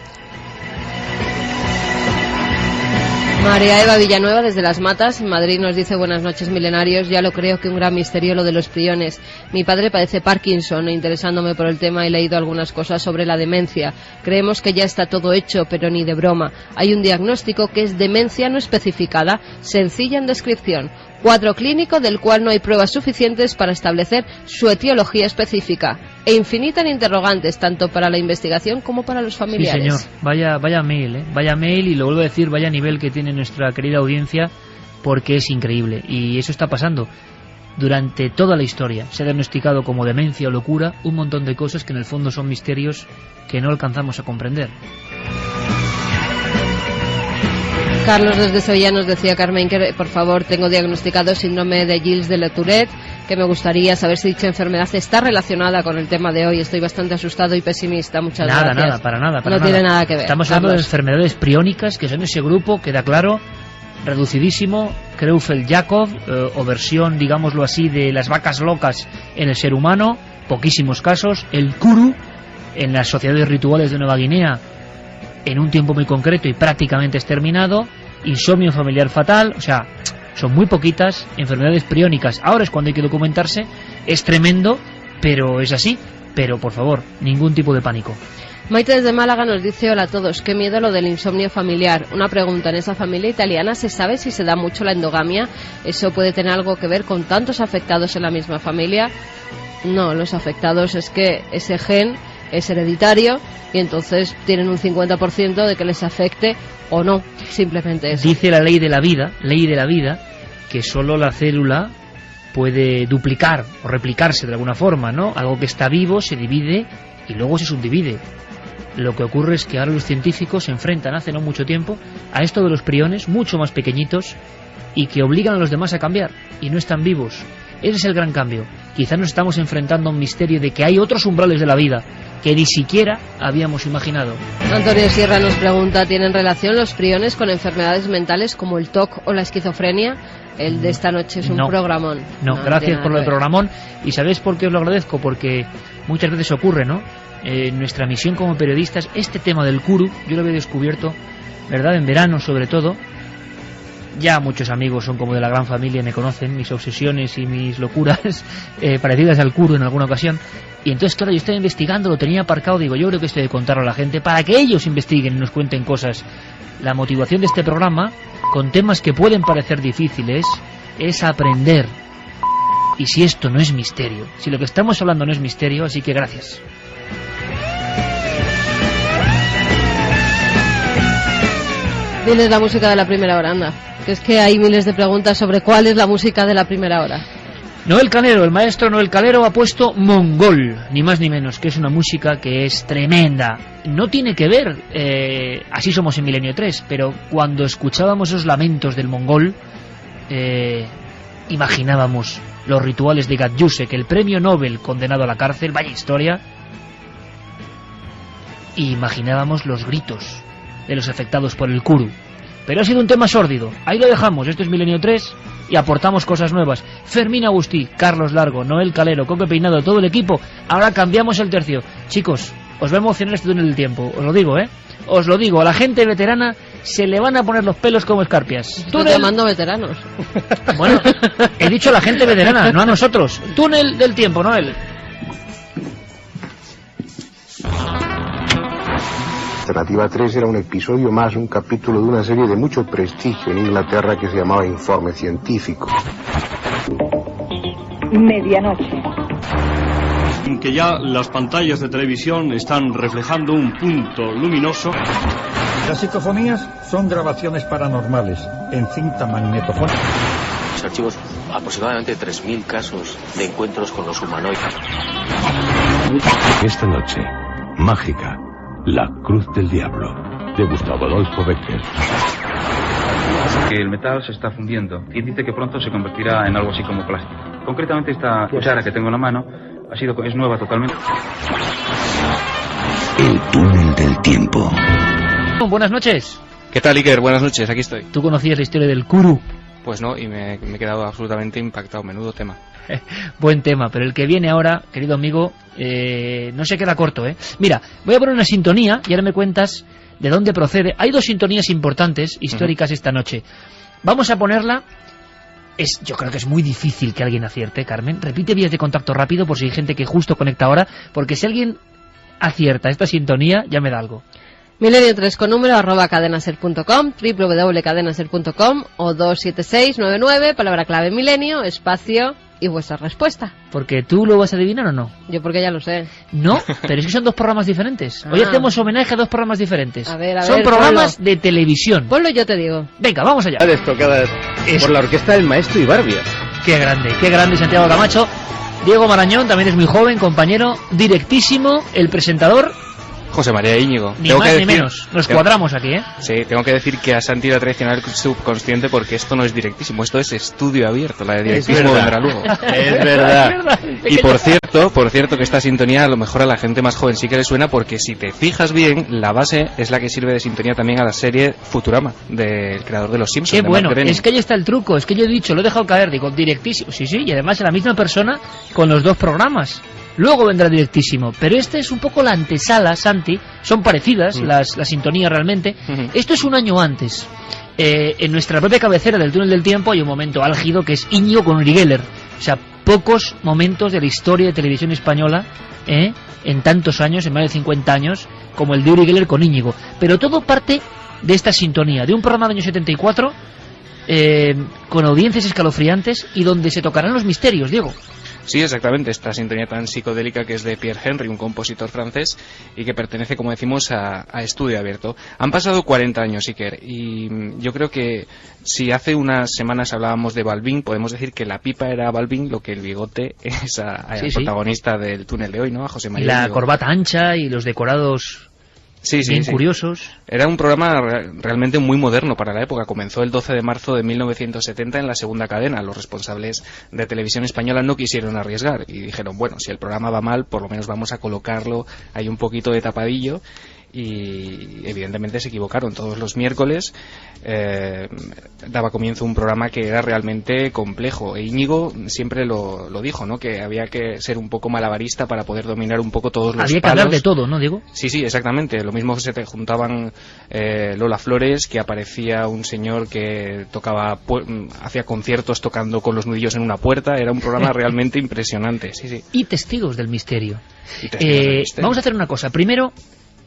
María Eva Villanueva desde Las Matas, en Madrid, nos dice: buenas noches, milenarios. Ya lo creo que un gran misterio lo de los priones. Mi padre padece Parkinson, e interesándome por el tema he leído algunas cosas sobre la demencia. Creemos que ya está todo hecho, pero ni de broma. Hay un diagnóstico que es demencia no especificada, sencilla en descripción. Cuadro clínico del cual no hay pruebas suficientes para establecer su etiología específica, e infinita en interrogantes, tanto para la investigación como para los familiares. Sí, señor. Vaya mail, Vaya mail, y lo vuelvo a decir, vaya nivel que tiene nuestra querida audiencia, porque es increíble. Y eso está pasando durante toda la historia. Se ha diagnosticado como demencia o locura un montón de cosas que en el fondo son misterios que no alcanzamos a comprender. Carlos desde Sevilla nos decía: Carmen, que por favor, tengo diagnosticado síndrome de Gilles de la Tourette, que me gustaría saber si dicha enfermedad está relacionada con el tema de hoy. Estoy bastante asustado y pesimista. Muchas gracias. Nada, para nada. No tiene nada que ver. Estamos hablando de enfermedades priónicas, que son ese grupo, queda claro, reducidísimo, Creutzfeldt-Jakob, o versión, digámoslo así, de las vacas locas en el ser humano, poquísimos casos. El Kuru, en las sociedades rituales de Nueva Guinea, en un tiempo muy concreto y prácticamente exterminado. Insomnio familiar fatal, o sea, son muy poquitas enfermedades priónicas. Ahora es cuando hay que documentarse, es tremendo, pero es así. Pero, por favor, ningún tipo de pánico. Maite desde Málaga nos dice: hola a todos, qué miedo lo del insomnio familiar. Una pregunta, ¿en esa familia italiana se sabe si se da mucho la endogamia? ¿Eso puede tener algo que ver con tantos afectados en la misma familia? No, los afectados es que ese gen es hereditario y entonces tienen un 50% de que les afecte o no, simplemente eso. Dice la ley de la vida, que solo la célula puede duplicar o replicarse de alguna forma, ¿no? Algo que está vivo se divide y luego se subdivide. Lo que ocurre es que ahora los científicos se enfrentan hace no mucho tiempo a esto de los priones, mucho más pequeñitos, y que obligan a los demás a cambiar, y no están vivos. Ese es el gran cambio. Quizá nos estamos enfrentando a un misterio de que hay otros umbrales de la vida que ni siquiera habíamos imaginado. Antonio Sierra nos pregunta: ¿tienen relación los priones con enfermedades mentales como el TOC o la esquizofrenia? El de esta noche es un programón. No, gracias por lo del programón. ¿Y sabéis por qué os lo agradezco? Porque muchas veces ocurre, ¿no? Nuestra misión como periodistas, este tema del Kuru, yo lo había descubierto, ¿verdad?, en verano sobre todo. Ya muchos amigos son como de la gran familia, me conocen, mis obsesiones y mis locuras parecidas al Kuru en alguna ocasión. Y entonces, claro, yo estaba investigando, lo tenía aparcado, digo, yo creo que esto de contarlo a la gente para que ellos investiguen y nos cuenten cosas. La motivación de este programa, con temas que pueden parecer difíciles, es aprender. Y si esto no es misterio, si lo que estamos hablando no es misterio, así que gracias. Diles la música de la primera hora, anda. Que es que hay miles de preguntas sobre cuál es la música de la primera hora. Noel Calero, el maestro Noel Calero ha puesto Mongol, ni más ni menos, que es una música que es tremenda. No tiene que ver, así somos en Milenio 3, pero cuando escuchábamos esos lamentos del mongol, imaginábamos los rituales de Gadyusek, el premio Nobel condenado a la cárcel, vaya historia, y imaginábamos los gritos de los afectados por el Kuru. Pero ha sido un tema sórdido, ahí lo dejamos. Esto es Milenio 3 y aportamos cosas nuevas. Fermín Agustí, Carlos Largo, Noel Calero, Coque Peinado, todo el equipo. Ahora cambiamos el tercio. Chicos, os va a emocionar este túnel del tiempo, os lo digo, os lo digo, a la gente veterana se le van a poner los pelos como escarpias. Estoy llamando veteranos. Bueno, he dicho a la gente veterana, no a nosotros. Túnel del tiempo, Noel. Alternativa 3 era un episodio más, un capítulo de una serie de mucho prestigio en Inglaterra que se llamaba Informe Científico. Medianoche. Que ya las pantallas de televisión están reflejando un punto luminoso. Las psicofonías son grabaciones paranormales en cinta magnetofónica. Los archivos aproximadamente 3.000 casos de encuentros con los humanoides. Esta noche, mágica. La Cruz del Diablo, de Gustavo Adolfo Bécquer. Que el metal se está fundiendo y dice que pronto se convertirá en algo así como plástico. Concretamente esta cuchara que tengo en la mano es nueva totalmente. El túnel del tiempo. Buenas noches. ¿Qué tal, Iker? Buenas noches, aquí estoy. ¿Tú conocías la historia del Kuru? Pues no, y me he quedado absolutamente impactado. Menudo tema. Buen tema, pero el que viene ahora, querido amigo, no se queda corto, Mira, voy a poner una sintonía y ahora me cuentas de dónde procede. Hay dos sintonías importantes, históricas, esta noche. Vamos a ponerla. Yo creo que es muy difícil que alguien acierte, Carmen. Repite vías de contacto rápido por si hay gente que justo conecta ahora, porque si alguien acierta esta sintonía, ya me da algo. Milenio 3 con número @cadenaser.com, www.cadenaser.com o 27699, palabra clave milenio, espacio y vuestra respuesta. ¿Porque tú lo vas a adivinar o no? Yo porque ya lo sé. No, pero es que son dos programas diferentes. Hoy hacemos homenaje a dos programas diferentes. A ver, son programas de televisión. Ponlo, yo te digo. Venga, vamos allá. Tocadas por la orquesta del maestro Ibarbias. Qué grande Santiago Camacho. Diego Marañón también es muy joven, compañero, directísimo, el presentador. José María Íñigo. Ni más ni menos. Nos cuadramos aquí, ¿eh? Sí, tengo que decir que a Santi le ha traicionado el subconsciente porque esto no es directísimo, esto es estudio abierto. La de directísimo vendrá luego. Es verdad. Y por cierto que esta sintonía a lo mejor a la gente más joven sí que le suena, porque si te fijas bien, la base es la que sirve de sintonía también a la serie Futurama, del creador de Los Simpsons. Qué bueno, es que ahí está el truco, es que yo he dicho, lo he dejado caer, digo, directísimo, sí, y además es la misma persona con los dos programas. Luego vendrá directísimo, pero este es un poco la antesala, Santi, son parecidas las sintonías realmente. Esto es un año antes. En nuestra propia cabecera del túnel del tiempo hay un momento álgido que es Íñigo con Uri Geller. O sea, pocos momentos de la historia de televisión española, en tantos años, en más de 50 años, como el de Uri Geller con Íñigo. Pero todo parte de esta sintonía, de un programa del año 74, con audiencias escalofriantes y donde se tocarán los misterios, Diego. Sí, exactamente, esta sintonía tan psicodélica que es de Pierre Henry, un compositor francés, y que pertenece, como decimos, a Estudio Abierto. Han pasado 40 años, Iker, y yo creo que si hace unas semanas hablábamos de Balbín, podemos decir que la pipa era Balbín, lo que el bigote es al protagonista del túnel de hoy, ¿no? A José María. Y la corbata ancha y los decorados... bien curiosos. Era un programa realmente muy moderno para la época. Comenzó el 12 de marzo de 1970 en la segunda cadena. Los responsables de Televisión Española no quisieron arriesgar y dijeron, bueno, si el programa va mal, por lo menos vamos a colocarlo ahí un poquito de tapadillo. Y evidentemente se equivocaron. Todos los miércoles daba comienzo un programa que era realmente complejo, e Íñigo siempre lo dijo, ¿no? Que había que ser un poco malabarista para poder dominar un poco todos los palos. Había que hablar de todo, ¿no, Diego? Sí, exactamente. Lo mismo se te juntaban Lola Flores, que aparecía un señor que hacía conciertos tocando con los nudillos en una puerta. Era un programa realmente impresionante. Sí. Y Testigos del Misterio. Vamos a hacer una cosa. Primero,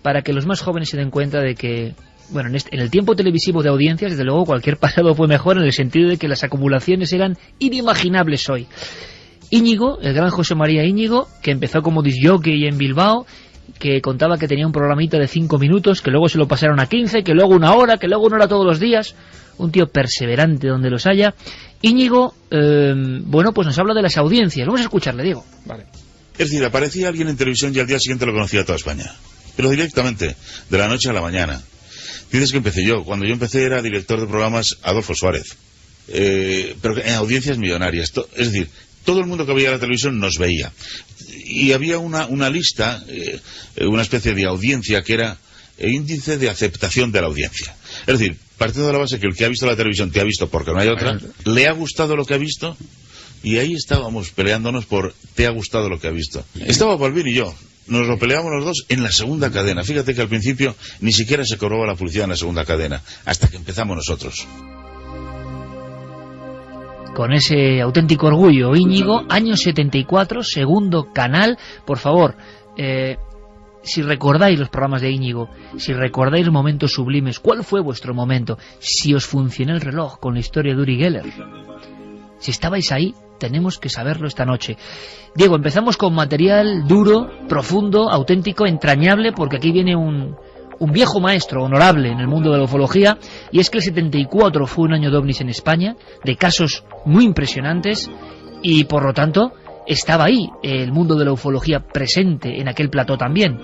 para que los más jóvenes se den cuenta de que, bueno, en el tiempo televisivo de audiencias, desde luego cualquier pasado fue mejor, en el sentido de que las acumulaciones eran inimaginables hoy. Íñigo, el gran José María Íñigo, que empezó como discjockey en Bilbao, que contaba que tenía un programita de 5 minutos, que luego se lo pasaron a 15, que luego 1 hora, que luego 1 hora todos los días. Un tío perseverante donde los haya. Íñigo, bueno, pues nos habla de las audiencias. Vamos a escucharle, Diego. Vale. Es decir, aparecía alguien en televisión y al día siguiente lo conocía toda España. Pero directamente, de la noche a la mañana. Dices que empecé yo. Cuando yo empecé era director de programas Adolfo Suárez. Pero en audiencias millonarias. Es decir, todo el mundo que veía la televisión nos veía. Y había una lista, una especie de audiencia que era el índice de aceptación de la audiencia. Es decir, partiendo de la base que el que ha visto la televisión te ha visto porque no hay otra, le ha gustado lo que ha visto, y ahí estábamos peleándonos por te ha gustado lo que ha visto. Estaba Balbín y yo. Nos lo peleamos los dos en la segunda cadena. Fíjate que al principio ni siquiera se cobraba la publicidad en la segunda cadena, hasta que empezamos nosotros. Con ese auténtico orgullo, Íñigo, año 74, segundo canal. Por favor, si recordáis los programas de Íñigo, si recordáis los momentos sublimes, ¿cuál fue vuestro momento? Si os funcionó el reloj con la historia de Uri Geller. Si estabais ahí, tenemos que saberlo esta noche. Diego, empezamos con material duro, profundo, auténtico, entrañable, porque aquí viene un viejo maestro honorable en el mundo de la ufología, y es que el 74 fue un año de ovnis en España, de casos muy impresionantes, y por lo tanto estaba ahí el mundo de la ufología presente en aquel plató también.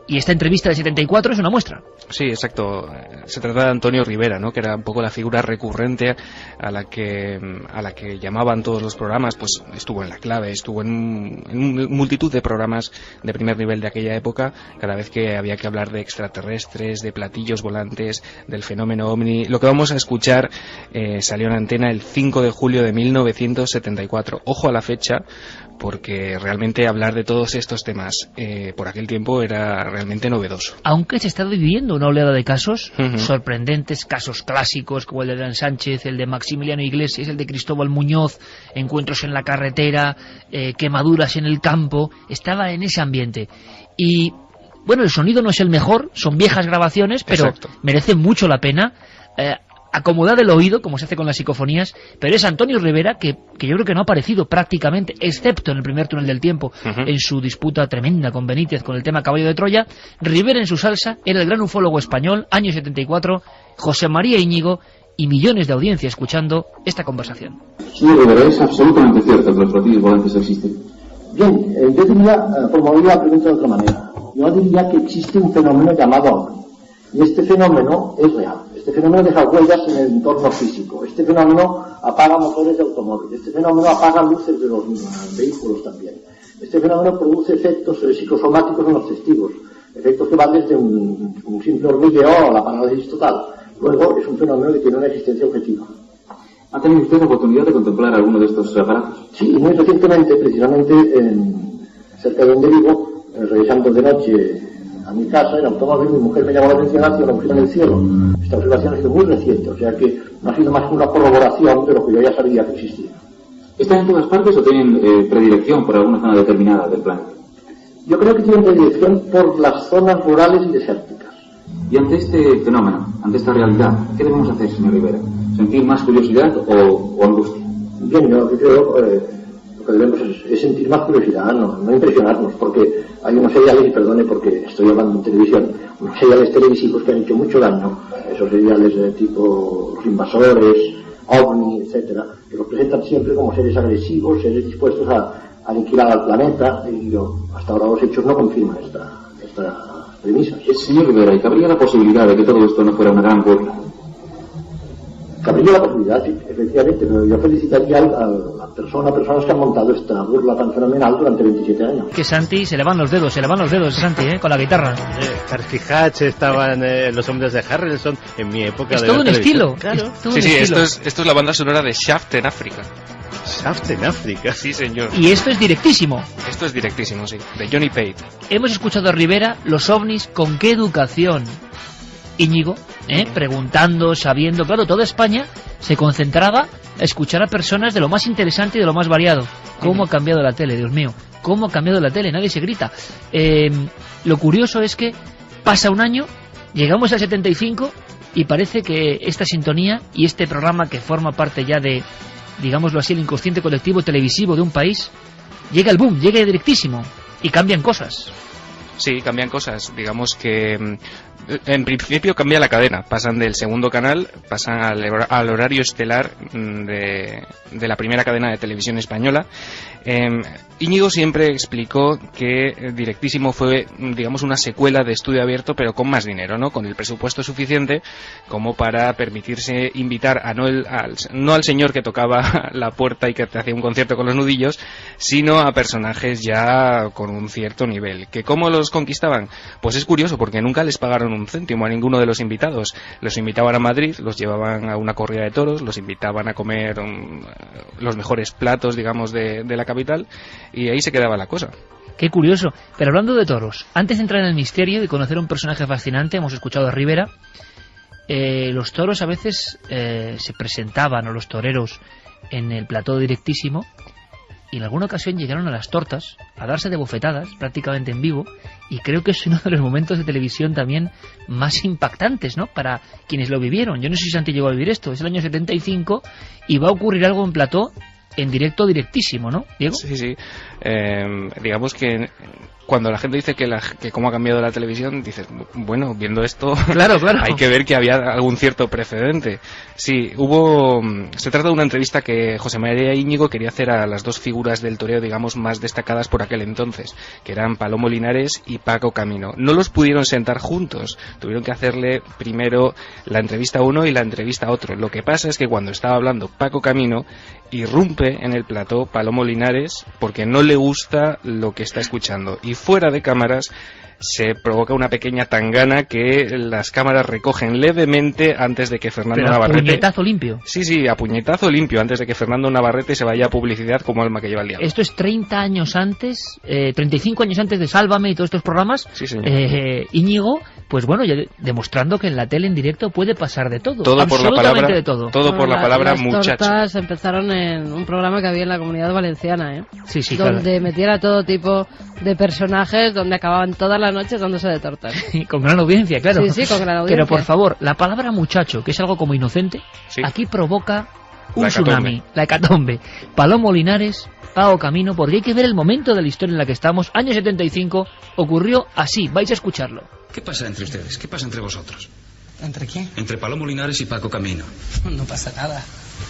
Y esta entrevista de 74 es una muestra. Sí, exacto. Se trata de Antonio Rivera, ¿no? Que era un poco la figura recurrente a la que llamaban todos los programas. Pues estuvo en La Clave, estuvo en multitud de programas de primer nivel de aquella época, cada vez que había que hablar de extraterrestres, de platillos volantes, del fenómeno ovni. Lo que vamos a escuchar salió en antena el 5 de julio de 1974. Ojo a la fecha, porque realmente hablar de todos estos temas por aquel tiempo era realmente novedoso. Aunque se está viviendo una oleada de casos sorprendentes, casos clásicos como el de Dan Sánchez, el de Maximiliano Iglesias, el de Cristóbal Muñoz, encuentros en la carretera, quemaduras en el campo, estaba en ese ambiente. Y bueno, el sonido no es el mejor, son viejas grabaciones, pero merece mucho la pena acomodar el oído, como se hace con las psicofonías, pero es Antonio Rivera, que yo creo que no ha aparecido prácticamente, excepto en el primer túnel del tiempo, en su disputa tremenda con Benítez, con el tema Caballo de Troya. Rivera en su salsa, era el gran ufólogo español, año 74, José María Íñigo, y millones de audiencia escuchando esta conversación. Señor Rivera, es absolutamente cierto que los platillos volantes existen. Bien, yo tenía formulado la pregunta de otra manera. yo diría que existe un fenómeno llamado ovni. Y este fenómeno es real. Este fenómeno deja huellas en el entorno físico. Este fenómeno apaga motores de automóviles. Este fenómeno apaga luces de los vehículos también. Este fenómeno produce efectos psicosomáticos en los testigos. Efectos que van desde un simple hormigueo a la parálisis total. Luego es un fenómeno que tiene una existencia objetiva. ¿Ha tenido usted la oportunidad de contemplar alguno de estos aparatos? Sí, muy recientemente, precisamente cerca de donde vivo, regresando de noche a mi casa, en automóvil, mi mujer me llamó la atención hacia la observación en el cielo. Esta observación ha sido muy reciente, o sea que no ha sido más que una corroboración de lo que yo ya sabía que existía. ¿Están en todas partes o tienen predilección por alguna zona determinada del planeta? Yo creo que tienen predilección por las zonas rurales y desérticas. Y ante este fenómeno, ante esta realidad, ¿qué debemos hacer, señor Rivera? ¿Sentir más curiosidad o angustia? Bien, yo creo lo que debemos es sentir más curiosidad, no impresionarnos, porque hay unos seriales, y perdone porque estoy hablando en televisión, unos seriales televisivos que han hecho mucho daño, esos seriales de tipo Los Invasores, OVNI, etcétera, que los presentan siempre como seres agresivos, seres dispuestos a aniquilar al planeta, y hasta ahora los hechos no confirman esta premisa. Señor Rivera, ¿y cabría la posibilidad de que todo esto no fuera una gran burla? Cabría la posibilidad, sí, efectivamente, pero yo felicitaría a personas que han montado esta burla tan fenomenal durante 27 años. Que Santi se le van los dedos, Santi, con la guitarra. Harry Hatch, estaban los hombres de Harrelson en mi época. Es todo un estilo. Claro. Sí, esto es la banda sonora de Shaft en África. Shaft en África. Sí, señor. Y esto es directísimo. Esto es directísimo, sí, de Johnny Pate. Hemos escuchado a Rivera, los ovnis, ¿con qué educación? Íñigo, preguntando, sabiendo, claro, toda España se concentraba a escuchar a personas de lo más interesante y de lo más variado. ¿Cómo ha cambiado la tele, Dios mío? ¿Cómo ha cambiado la tele? Nadie se grita. Lo curioso es que pasa un año, llegamos al 75 y parece que esta sintonía y este programa que forma parte ya de, digámoslo así, el inconsciente colectivo televisivo de un país, llega el boom, llega directísimo y cambian cosas. Sí, cambian cosas. Digamos que en principio cambia la cadena. Pasan del segundo canal, pasan al horario estelar de la primera cadena de televisión española. Íñigo siempre explicó que Directísimo fue, digamos, una secuela de Estudio Abierto, pero con más dinero, ¿no? Con el presupuesto suficiente como para permitirse invitar a no al señor que tocaba la puerta y que te hacía un concierto con los nudillos, sino a personajes ya con un cierto nivel. ¿Que cómo los conquistaban? Pues es curioso, porque nunca les pagaron un céntimo a ninguno de los invitados. Los invitaban a Madrid, los llevaban a una corrida de toros, los invitaban a comer los mejores platos, digamos, de la capital, y ahí se quedaba la cosa. Qué curioso. Pero hablando de toros, antes de entrar en el misterio y conocer a un personaje fascinante, hemos escuchado a Rivera. Los toros a veces se presentaban, o los toreros, en el plató Directísimo, y en alguna ocasión llegaron a las tortas a darse de bofetadas prácticamente en vivo, y creo que es uno de los momentos de televisión también más impactantes, ¿no?, para quienes lo vivieron. Yo no sé si Santi llegó a vivir esto, es el año 75 y va a ocurrir algo en plató en directo Directísimo, ¿no, Diego? Sí. Digamos que cuando la gente dice que cómo ha cambiado la televisión, dices, bueno, viendo esto, claro. hay que ver que había algún cierto precedente. Sí, se trata de una entrevista que José María Íñigo quería hacer a las dos figuras del toreo, digamos, más destacadas por aquel entonces, que eran Palomo Linares y Paco Camino. No los pudieron sentar juntos, tuvieron que hacerle primero la entrevista a uno y la entrevista a otro. Lo que pasa es que cuando estaba hablando Paco Camino, irrumpe en el plató Palomo Linares porque no le gusta lo que está escuchando, y fuera de cámaras se provoca una pequeña tangana que las cámaras recogen levemente antes de que Fernando Navarrete... ¿A puñetazo limpio? Sí, a puñetazo limpio, antes de que Fernando Navarrete se vaya a publicidad como alma que lleva el diablo. Esto es 30 años antes, 35 años antes de Sálvame y todos estos programas. Sí, señor. Íñigo, pues bueno, ya demostrando que en la tele en directo puede pasar de todo. Todo por la palabra, de todo. Por la palabra las muchacho. Las tortas empezaron en un programa que había en la Comunidad Valenciana, ¿eh? Sí, donde claro. metiera todo tipo de personajes, donde acababan todas las noches dándose de tortas. Con gran audiencia, claro. Sí, con gran audiencia. Pero por favor, la palabra muchacho, que es algo como inocente, aquí provoca un tsunami, la hecatombe. Palomo Linares, Paco Camino, porque hay que ver el momento de la historia en la que estamos. Año 75, ocurrió así, vais a escucharlo. ¿Qué pasa entre ustedes? ¿Qué pasa entre vosotros? ¿Entre quién? Entre Palomo Linares y Paco Camino. No pasa nada.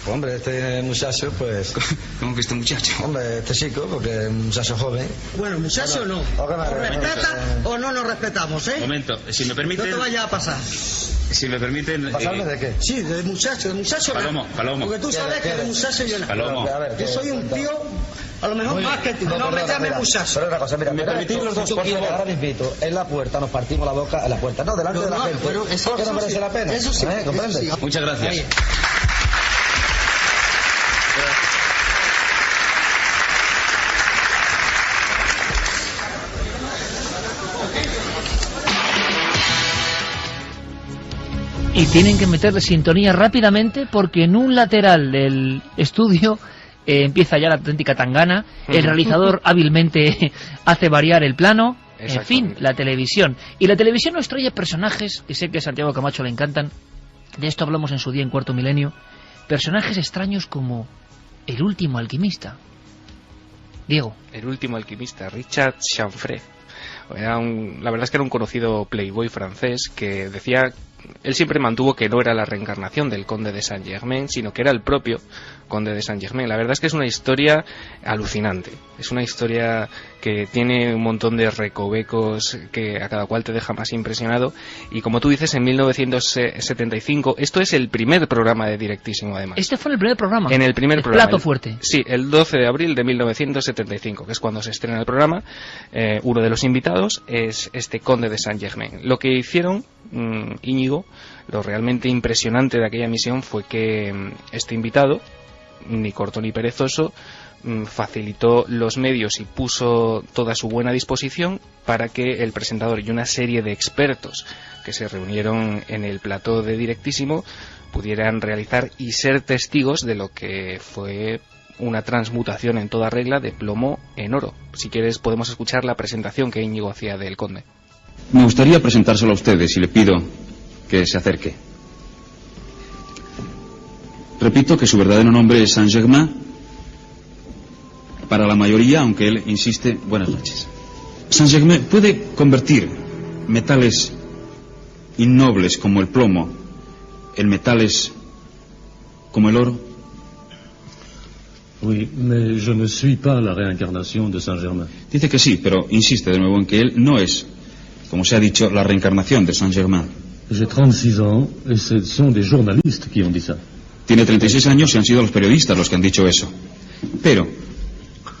Hombre, este muchacho, pues... ¿Cómo que este muchacho? Hombre, este chico, porque es un muchacho joven. Bueno, muchacho no. ¿O respeta o no nos respetamos, eh? Momento, si me permiten... No te vayas a pasar. Si me permiten... ¿Pasarme de qué? Sí, de muchacho Palomo. Porque tú sabes que de muchacho yo no. Palomo. Yo soy un tío, a lo mejor más que tú. No me llames muchacho. Pero una cosa, mira, me permitís los dos, por favor, ahora mismito, en la puerta, nos partimos la boca en la puerta. No, delante de la gente. Pero eso no merece la pena. Eso sí. ¿Comprendes? Sí. Muchas gracias. Ahí. Y tienen que meterle sintonía rápidamente porque en un lateral del estudio empieza ya la auténtica tangana. El realizador hábilmente hace variar el plano. En fin, la televisión. Y la televisión nos trae personajes que sé que a Santiago Camacho le encantan. De esto hablamos en su día en Cuarto Milenio. Personajes extraños como el último alquimista. Diego. El último alquimista, Richard Chanfray. La verdad es que era un conocido playboy francés que decía... Él siempre mantuvo que no era la reencarnación del conde de Saint-Germain, sino que era el propio conde de Saint-Germain. La verdad es que es una historia alucinante. Es una historia que tiene un montón de recovecos que a cada cual te deja más impresionado. Y como tú dices, en 1975, esto es el primer programa de Directísimo, además. ¿Este fue el primer programa? En el primer programa. Plato fuerte. Sí, el 12 de abril de 1975, que es cuando se estrena el programa. Uno de los invitados es este conde de Saint-Germain. Lo que hicieron Íñigo, lo realmente impresionante de aquella emisión fue que este invitado, ni corto ni perezoso, facilitó los medios y puso toda su buena disposición para que el presentador y una serie de expertos que se reunieron en el plató de Directísimo pudieran realizar y ser testigos de lo que fue una transmutación en toda regla de plomo en oro. Si quieres podemos escuchar la presentación que Íñigo hacía del conde. Me gustaría presentárselo a ustedes y le pido que se acerque. Repito que su verdadero nombre es Saint-Germain. Para la mayoría, aunque él insiste... Buenas noches. Saint-Germain puede convertir metales innobles como el plomo en metales como el oro. Oui, mais je ne suis pas la réincarnation de Saint-Germain. Dice que sí, pero insiste de nuevo en que él no es, como se ha dicho, la reencarnación de Saint-Germain. J'ai 36 ans et ce sont des journalistes qui ont dit ça. Tiene 36 años y han sido los periodistas los que han dicho eso. Pero,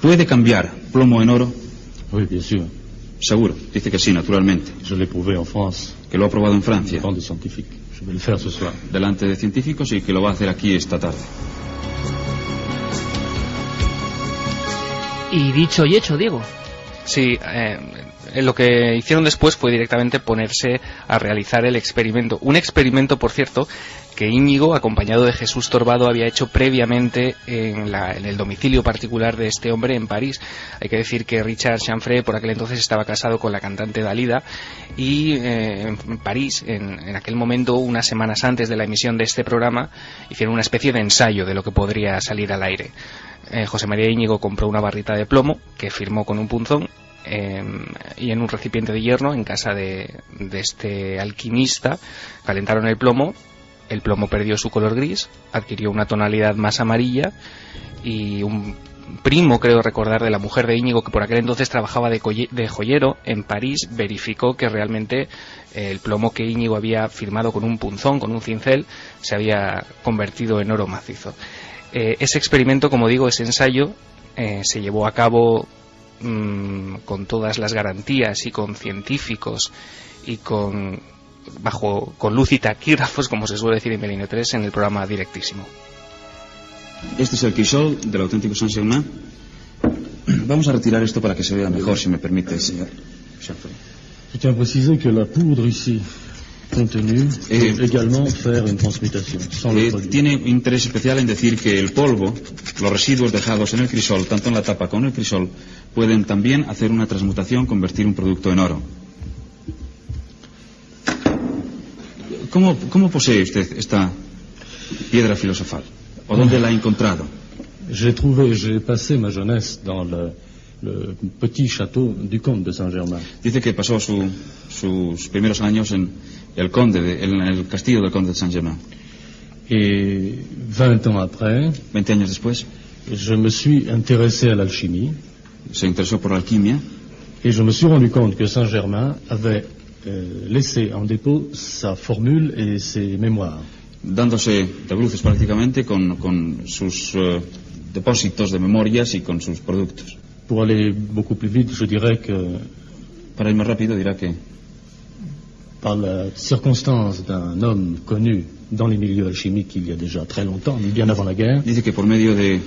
¿puede cambiar plomo en oro? Oui, bien sûr. Seguro, dice que sí, naturalmente. Je l'ai prouvé en France. Que lo ha probado en Francia. Devant des scientifiques. Je vais le faire ce soir. Delante de científicos y que lo va a hacer aquí esta tarde. Y dicho y hecho, Diego. Sí, lo que hicieron después fue directamente ponerse a realizar el experimento. Un experimento, por cierto, que Íñigo, acompañado de Jesús Torbado, había hecho previamente en el domicilio particular de este hombre en París. Hay que decir que Richard Chanfray por aquel entonces estaba casado con la cantante Dalida y en París, en aquel momento, unas semanas antes de la emisión de este programa, hicieron una especie de ensayo de lo que podría salir al aire. José María Íñigo compró una barrita de plomo que firmó con un punzón y en un recipiente de hierro en casa de este alquimista calentaron el plomo perdió su color gris, adquirió una tonalidad más amarilla y un primo, creo recordar, de la mujer de Íñigo, que por aquel entonces trabajaba de joyero en París, verificó que realmente el plomo que Íñigo había firmado con un punzón, con un cincel, se había convertido en oro macizo. Ese experimento, como digo, ese ensayo se llevó a cabo con todas las garantías y con científicos y con luz y taquígrafos, como se suele decir en Milenio 3, en el programa Directísimo. Este es el crisol del auténtico Saint-Germain. Vamos a retirar esto para que se vea mejor, si me permite, señor Chanfray. Je tiens à préciser que la poudre ici contenue peut également faire une transmutation sans le produit. Tiene interés especial en decir que el polvo, los residuos dejados en el crisol, tanto en la tapa como en el crisol, pueden también hacer una transmutación, convertir un producto en oro. ¿Cómo posee usted esta piedra filosofal? ¿O dónde la ha encontrado? J'ai passé ma jeunesse dans le petit château du comte de Saint-Germain. Dice que pasó sus primeros años en el castillo del conde de Saint-Germain. Et 20 ans après, 20 años después, je me suis intéressé à l'alchimie. Se interesó por la alquimia. Et je me suis rendu compte que Saint-Germain avait laissé en dépôt sa formule et ses mémoires. Dándose de bruces prácticamente con sus depósitos de memorias y con sus productos. Pour aller beaucoup plus vite, je dirais que... Para ir más rápido, dirá que... Par la circonstance d'un homme connu dans les milieux alchimiques il y a déjà très longtemps, bien avant la guerre. Dice que por medio de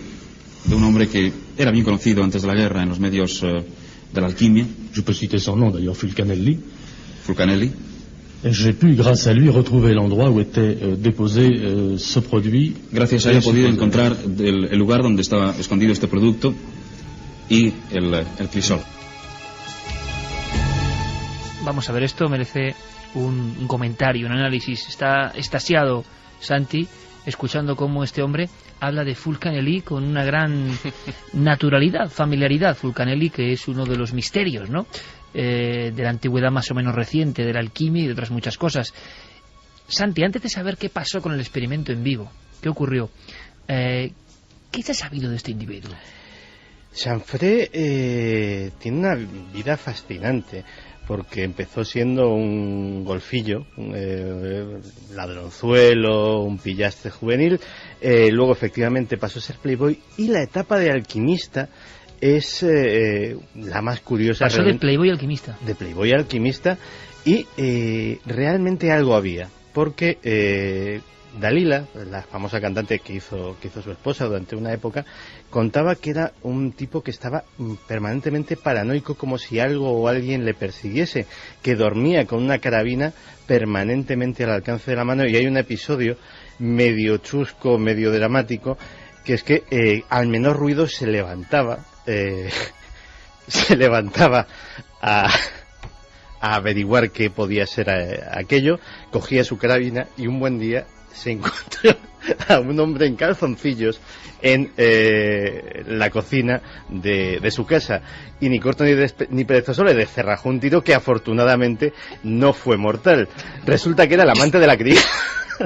un hombre que era bien conocido antes de la guerra en los medios de la alquimia. Je peux citer son nom d'ailleurs, Fulcanelli. Fulcanelli. J'ai pu, grâce à lui, retrouver l'endroit où était déposé ce produit. Gracias a él he podido encontrar el lugar donde estaba escondido este producto y el crisol. Vamos a ver, esto merece un comentario, un análisis. Está extasiado Santi escuchando cómo este hombre habla de Fulcanelli con una gran naturalidad, familiaridad. Fulcanelli, que es uno de los misterios, ¿no?, de la antigüedad más o menos reciente, de la alquimia y de otras muchas cosas. Santi, antes de saber qué pasó con el experimento en vivo, qué ocurrió, ¿qué se ha sabido de este individuo? Chanfray tiene una vida fascinante, porque empezó siendo un golfillo, ladronzuelo, un pillastre juvenil, luego efectivamente pasó a ser playboy, y la etapa de alquimista es la más curiosa. Pasó de playboy alquimista. De playboy alquimista, y realmente algo había, porque Dalila, la famosa cantante que hizo su esposa durante una época, contaba que era un tipo que estaba permanentemente paranoico, como si algo o alguien le persiguiese, que dormía con una carabina permanentemente al alcance de la mano. Y hay un episodio medio chusco, medio dramático, que es que al menor ruido se levantaba a averiguar qué podía ser aquello, cogía su carabina y un buen día se encontró a un hombre en calzoncillos en la cocina de su casa, y ni corto ni perezoso le descerrajó un tiro que afortunadamente no fue mortal. Resulta que era el amante de la criada.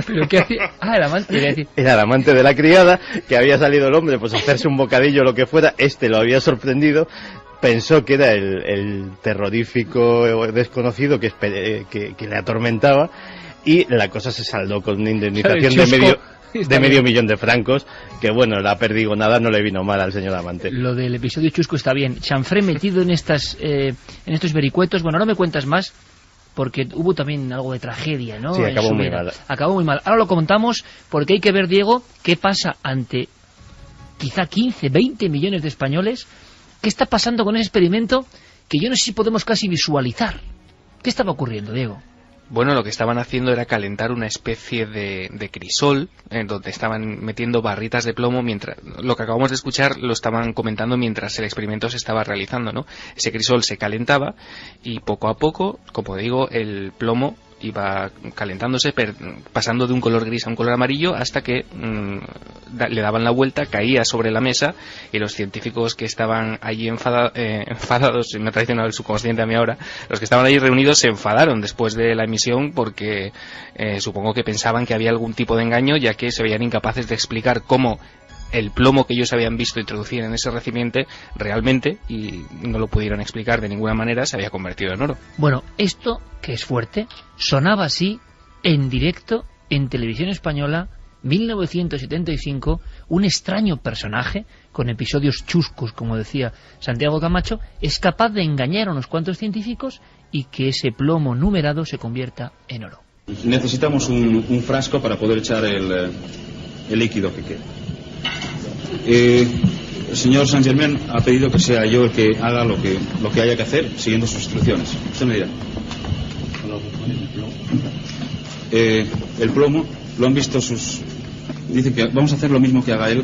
¿Pero qué hacía? Ah, el amante, quería decir. Era el amante de la criada, que había salido el hombre pues a hacerse un bocadillo o lo que fuera. Este lo había sorprendido, pensó que era el terrorífico desconocido que le atormentaba, y la cosa se saldó con una indemnización de medio millón de francos, que bueno, la perdigonada no le vino mal al señor amante. Lo del episodio chusco está bien. Chanfray metido en estos vericuetos. Bueno, no me cuentas más, porque hubo también algo de tragedia, ¿no? Sí, acabó muy mal. Acabó muy mal. Ahora lo contamos, porque hay que ver, Diego, qué pasa ante quizá 15, 20 millones de españoles. ¿Qué está pasando con ese experimento que yo no sé si podemos casi visualizar? ¿Qué estaba ocurriendo, Diego? Bueno, lo que estaban haciendo era calentar una especie de crisol, en donde estaban metiendo barritas de plomo. Mientras lo que acabamos de escuchar lo estaban comentando mientras el experimento se estaba realizando, ¿no? Ese crisol se calentaba y poco a poco, como digo, el plomo iba calentándose, pasando de un color gris a un color amarillo, hasta que le daban la vuelta, caía sobre la mesa, y los científicos que estaban allí enfadados, me ha traicionado el subconsciente a mí ahora, los que estaban allí reunidos se enfadaron después de la emisión, porque supongo que pensaban que había algún tipo de engaño, ya que se veían incapaces de explicar cómo el plomo que ellos habían visto introducir en ese recipiente realmente, y no lo pudieron explicar de ninguna manera, se había convertido en oro. Bueno, esto, que es fuerte, sonaba así en directo en Televisión Española, 1975, un extraño personaje con episodios chuscos, como decía Santiago Camacho, es capaz de engañar a unos cuantos científicos y que ese plomo numerado se convierta en oro. Necesitamos un frasco para poder echar el líquido que queda. El señor Saint-Germain ha pedido que sea yo el que haga lo que haya que hacer siguiendo sus instrucciones. Usted me dirá. El plomo lo han visto sus... Dicen que vamos a hacer lo mismo que haga él.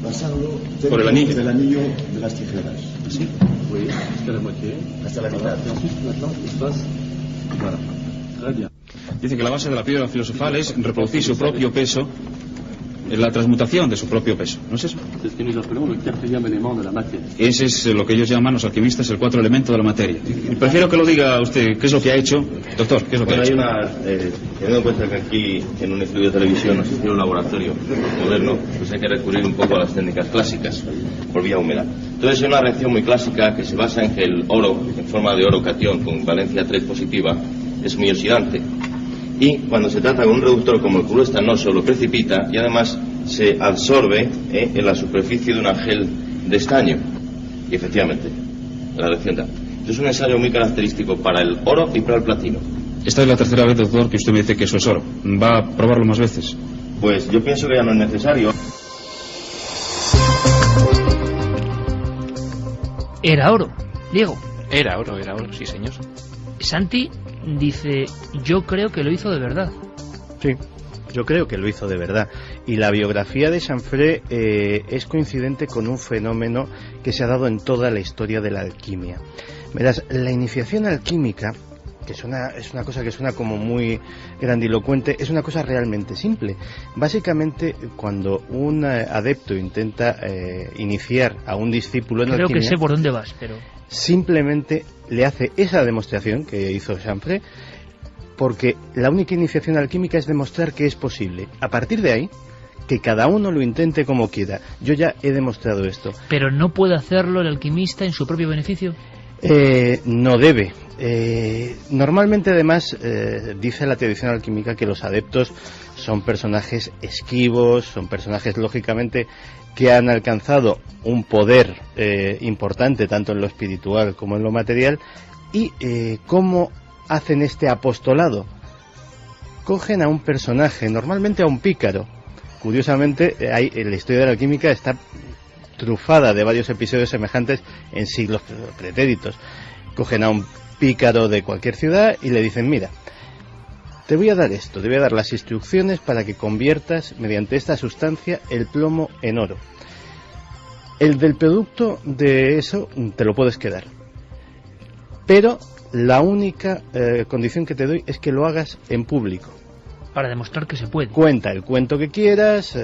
Pasarlo por el anillo. Del anillo de las tijeras. ¿Así? Oui, hasta la moitié. Hasta la mitad. Dice que la base de la piedra filosofal es reproducir su propio peso la transmutación de su propio peso, ¿no es eso? Ese es lo que ellos llaman los alquimistas el 4 elemento de la materia. Y prefiero que lo diga usted, ¿qué es lo que ha hecho? Doctor, ¿qué es lo que ha hecho? Teniendo en cuenta que aquí en un estudio de televisión no existe un laboratorio moderno, pues hay que recurrir un poco a las técnicas clásicas por vía húmeda. Entonces hay una reacción muy clásica que se basa en que el oro, en forma de oro catión con valencia 3 positiva, es muy oxidante. Y cuando se trata de un reductor como el cloruro estanoso, lo precipita y además se absorbe en la superficie de un gel de estaño. Y efectivamente, la reacción da. Esto es un ensayo muy característico para el oro y para el platino. Esta es la tercera vez, doctor, que usted me dice que eso es oro. ¿Va a probarlo más veces? Pues yo pienso que ya no es necesario. Era oro, Diego. Era oro, sí, señor. Santi dice, yo creo que lo hizo de verdad. Sí, yo creo que lo hizo de verdad. Y la biografía de Chanfray es coincidente con un fenómeno que se ha dado en toda la historia de la alquimia. Verás, la iniciación alquímica, que es una cosa que suena como muy grandilocuente, es una cosa realmente simple. Básicamente, cuando un adepto intenta iniciar a un discípulo en alquimia... Creo que sé por dónde vas, pero... Simplemente le hace esa demostración que hizo Chanfray, porque la única iniciación alquímica es demostrar que es posible. A partir de ahí, que cada uno lo intente como quiera. Yo ya he demostrado esto. ¿Pero no puede hacerlo el alquimista en su propio beneficio? No debe. Normalmente, además, dice la tradición alquímica que los adeptos son personajes esquivos, son personajes, lógicamente, que han alcanzado un poder importante, tanto en lo espiritual como en lo material. ¿Y cómo hacen este apostolado? Cogen a un personaje, normalmente a un pícaro. Curiosamente, la historia de la alquímica está trufada de varios episodios semejantes en siglos pretéritos. Cogen a un pícaro de cualquier ciudad y le dicen, mira, te voy a dar esto, te voy a dar las instrucciones para que conviertas mediante esta sustancia el plomo en oro. El del producto de eso te lo puedes quedar, pero la única condición que te doy es que lo hagas en público. Para demostrar que se puede. Cuenta el cuento que quieras,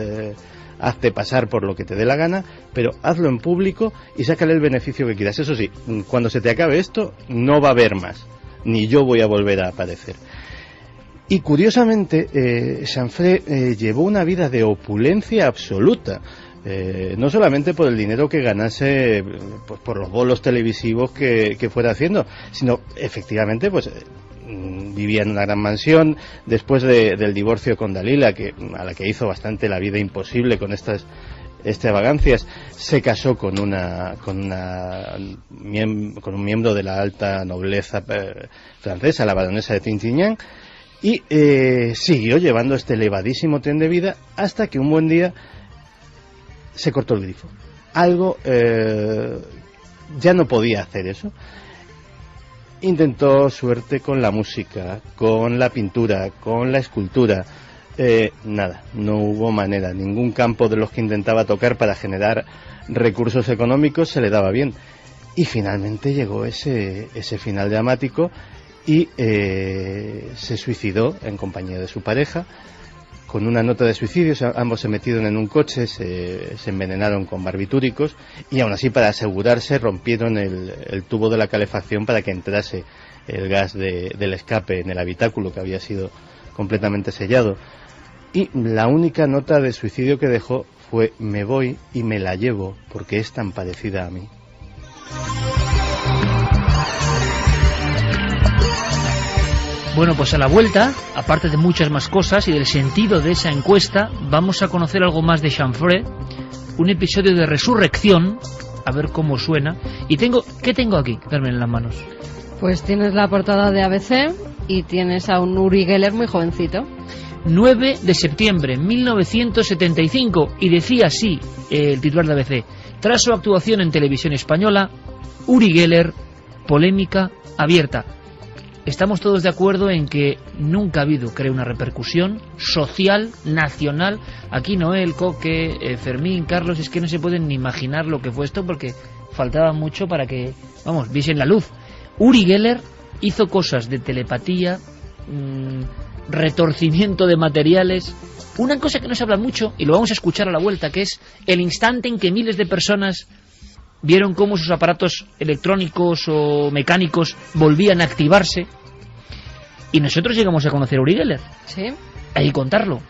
hazte pasar por lo que te dé la gana, pero hazlo en público y sácale el beneficio que quieras. Eso sí, cuando se te acabe esto, no va a haber más, ni yo voy a volver a aparecer. Y curiosamente, Chanfray llevó una vida de opulencia absoluta. No solamente por el dinero que ganase, pues por los bolos televisivos que fuera haciendo, sino efectivamente pues vivía en una gran mansión. Después del divorcio con Dalila, a la que hizo bastante la vida imposible con estas extravagancias, se casó con un miembro de la alta nobleza francesa, la baronesa de Trintignant, y siguió llevando este elevadísimo tren de vida hasta que un buen día se cortó el grifo. Algo ya no podía hacer eso. Intentó suerte con la música, con la pintura, con la escultura. Nada, no hubo manera. Ningún campo de los que intentaba tocar para generar recursos económicos se le daba bien. Y finalmente llegó ese final dramático y se suicidó en compañía de su pareja, con una nota de suicidio. Ambos se metieron en un coche, se envenenaron con barbitúricos y aún así, para asegurarse, rompieron el tubo de la calefacción para que entrase el gas del escape en el habitáculo, que había sido completamente sellado. Y la única nota de suicidio que dejó fue: me voy y me la llevo porque es tan parecida a mí. Bueno, pues a la vuelta, aparte de muchas más cosas y del sentido de esa encuesta, vamos a conocer algo más de Chanfray, un episodio de resurrección, a ver cómo suena. Y ¿qué tengo aquí? Verme en las manos. Pues tienes la portada de ABC y tienes a un Uri Geller muy jovencito. 9 de septiembre, 1975, y decía así el titular de ABC: tras su actuación en televisión española, Uri Geller, polémica abierta. Estamos todos de acuerdo en que nunca ha habido, creo, una repercusión social, nacional. Aquí Noel, Coque, Fermín, Carlos, es que no se pueden ni imaginar lo que fue esto, porque faltaba mucho para que, viesen la luz. Uri Geller hizo cosas de telepatía, retorcimiento de materiales. Una cosa que no se habla mucho, y lo vamos a escuchar a la vuelta, que es el instante en que miles de personas vieron cómo sus aparatos electrónicos o mecánicos volvían a activarse, y nosotros llegamos a conocer a Uri Geller. ¿Sí? Hay que contarlo.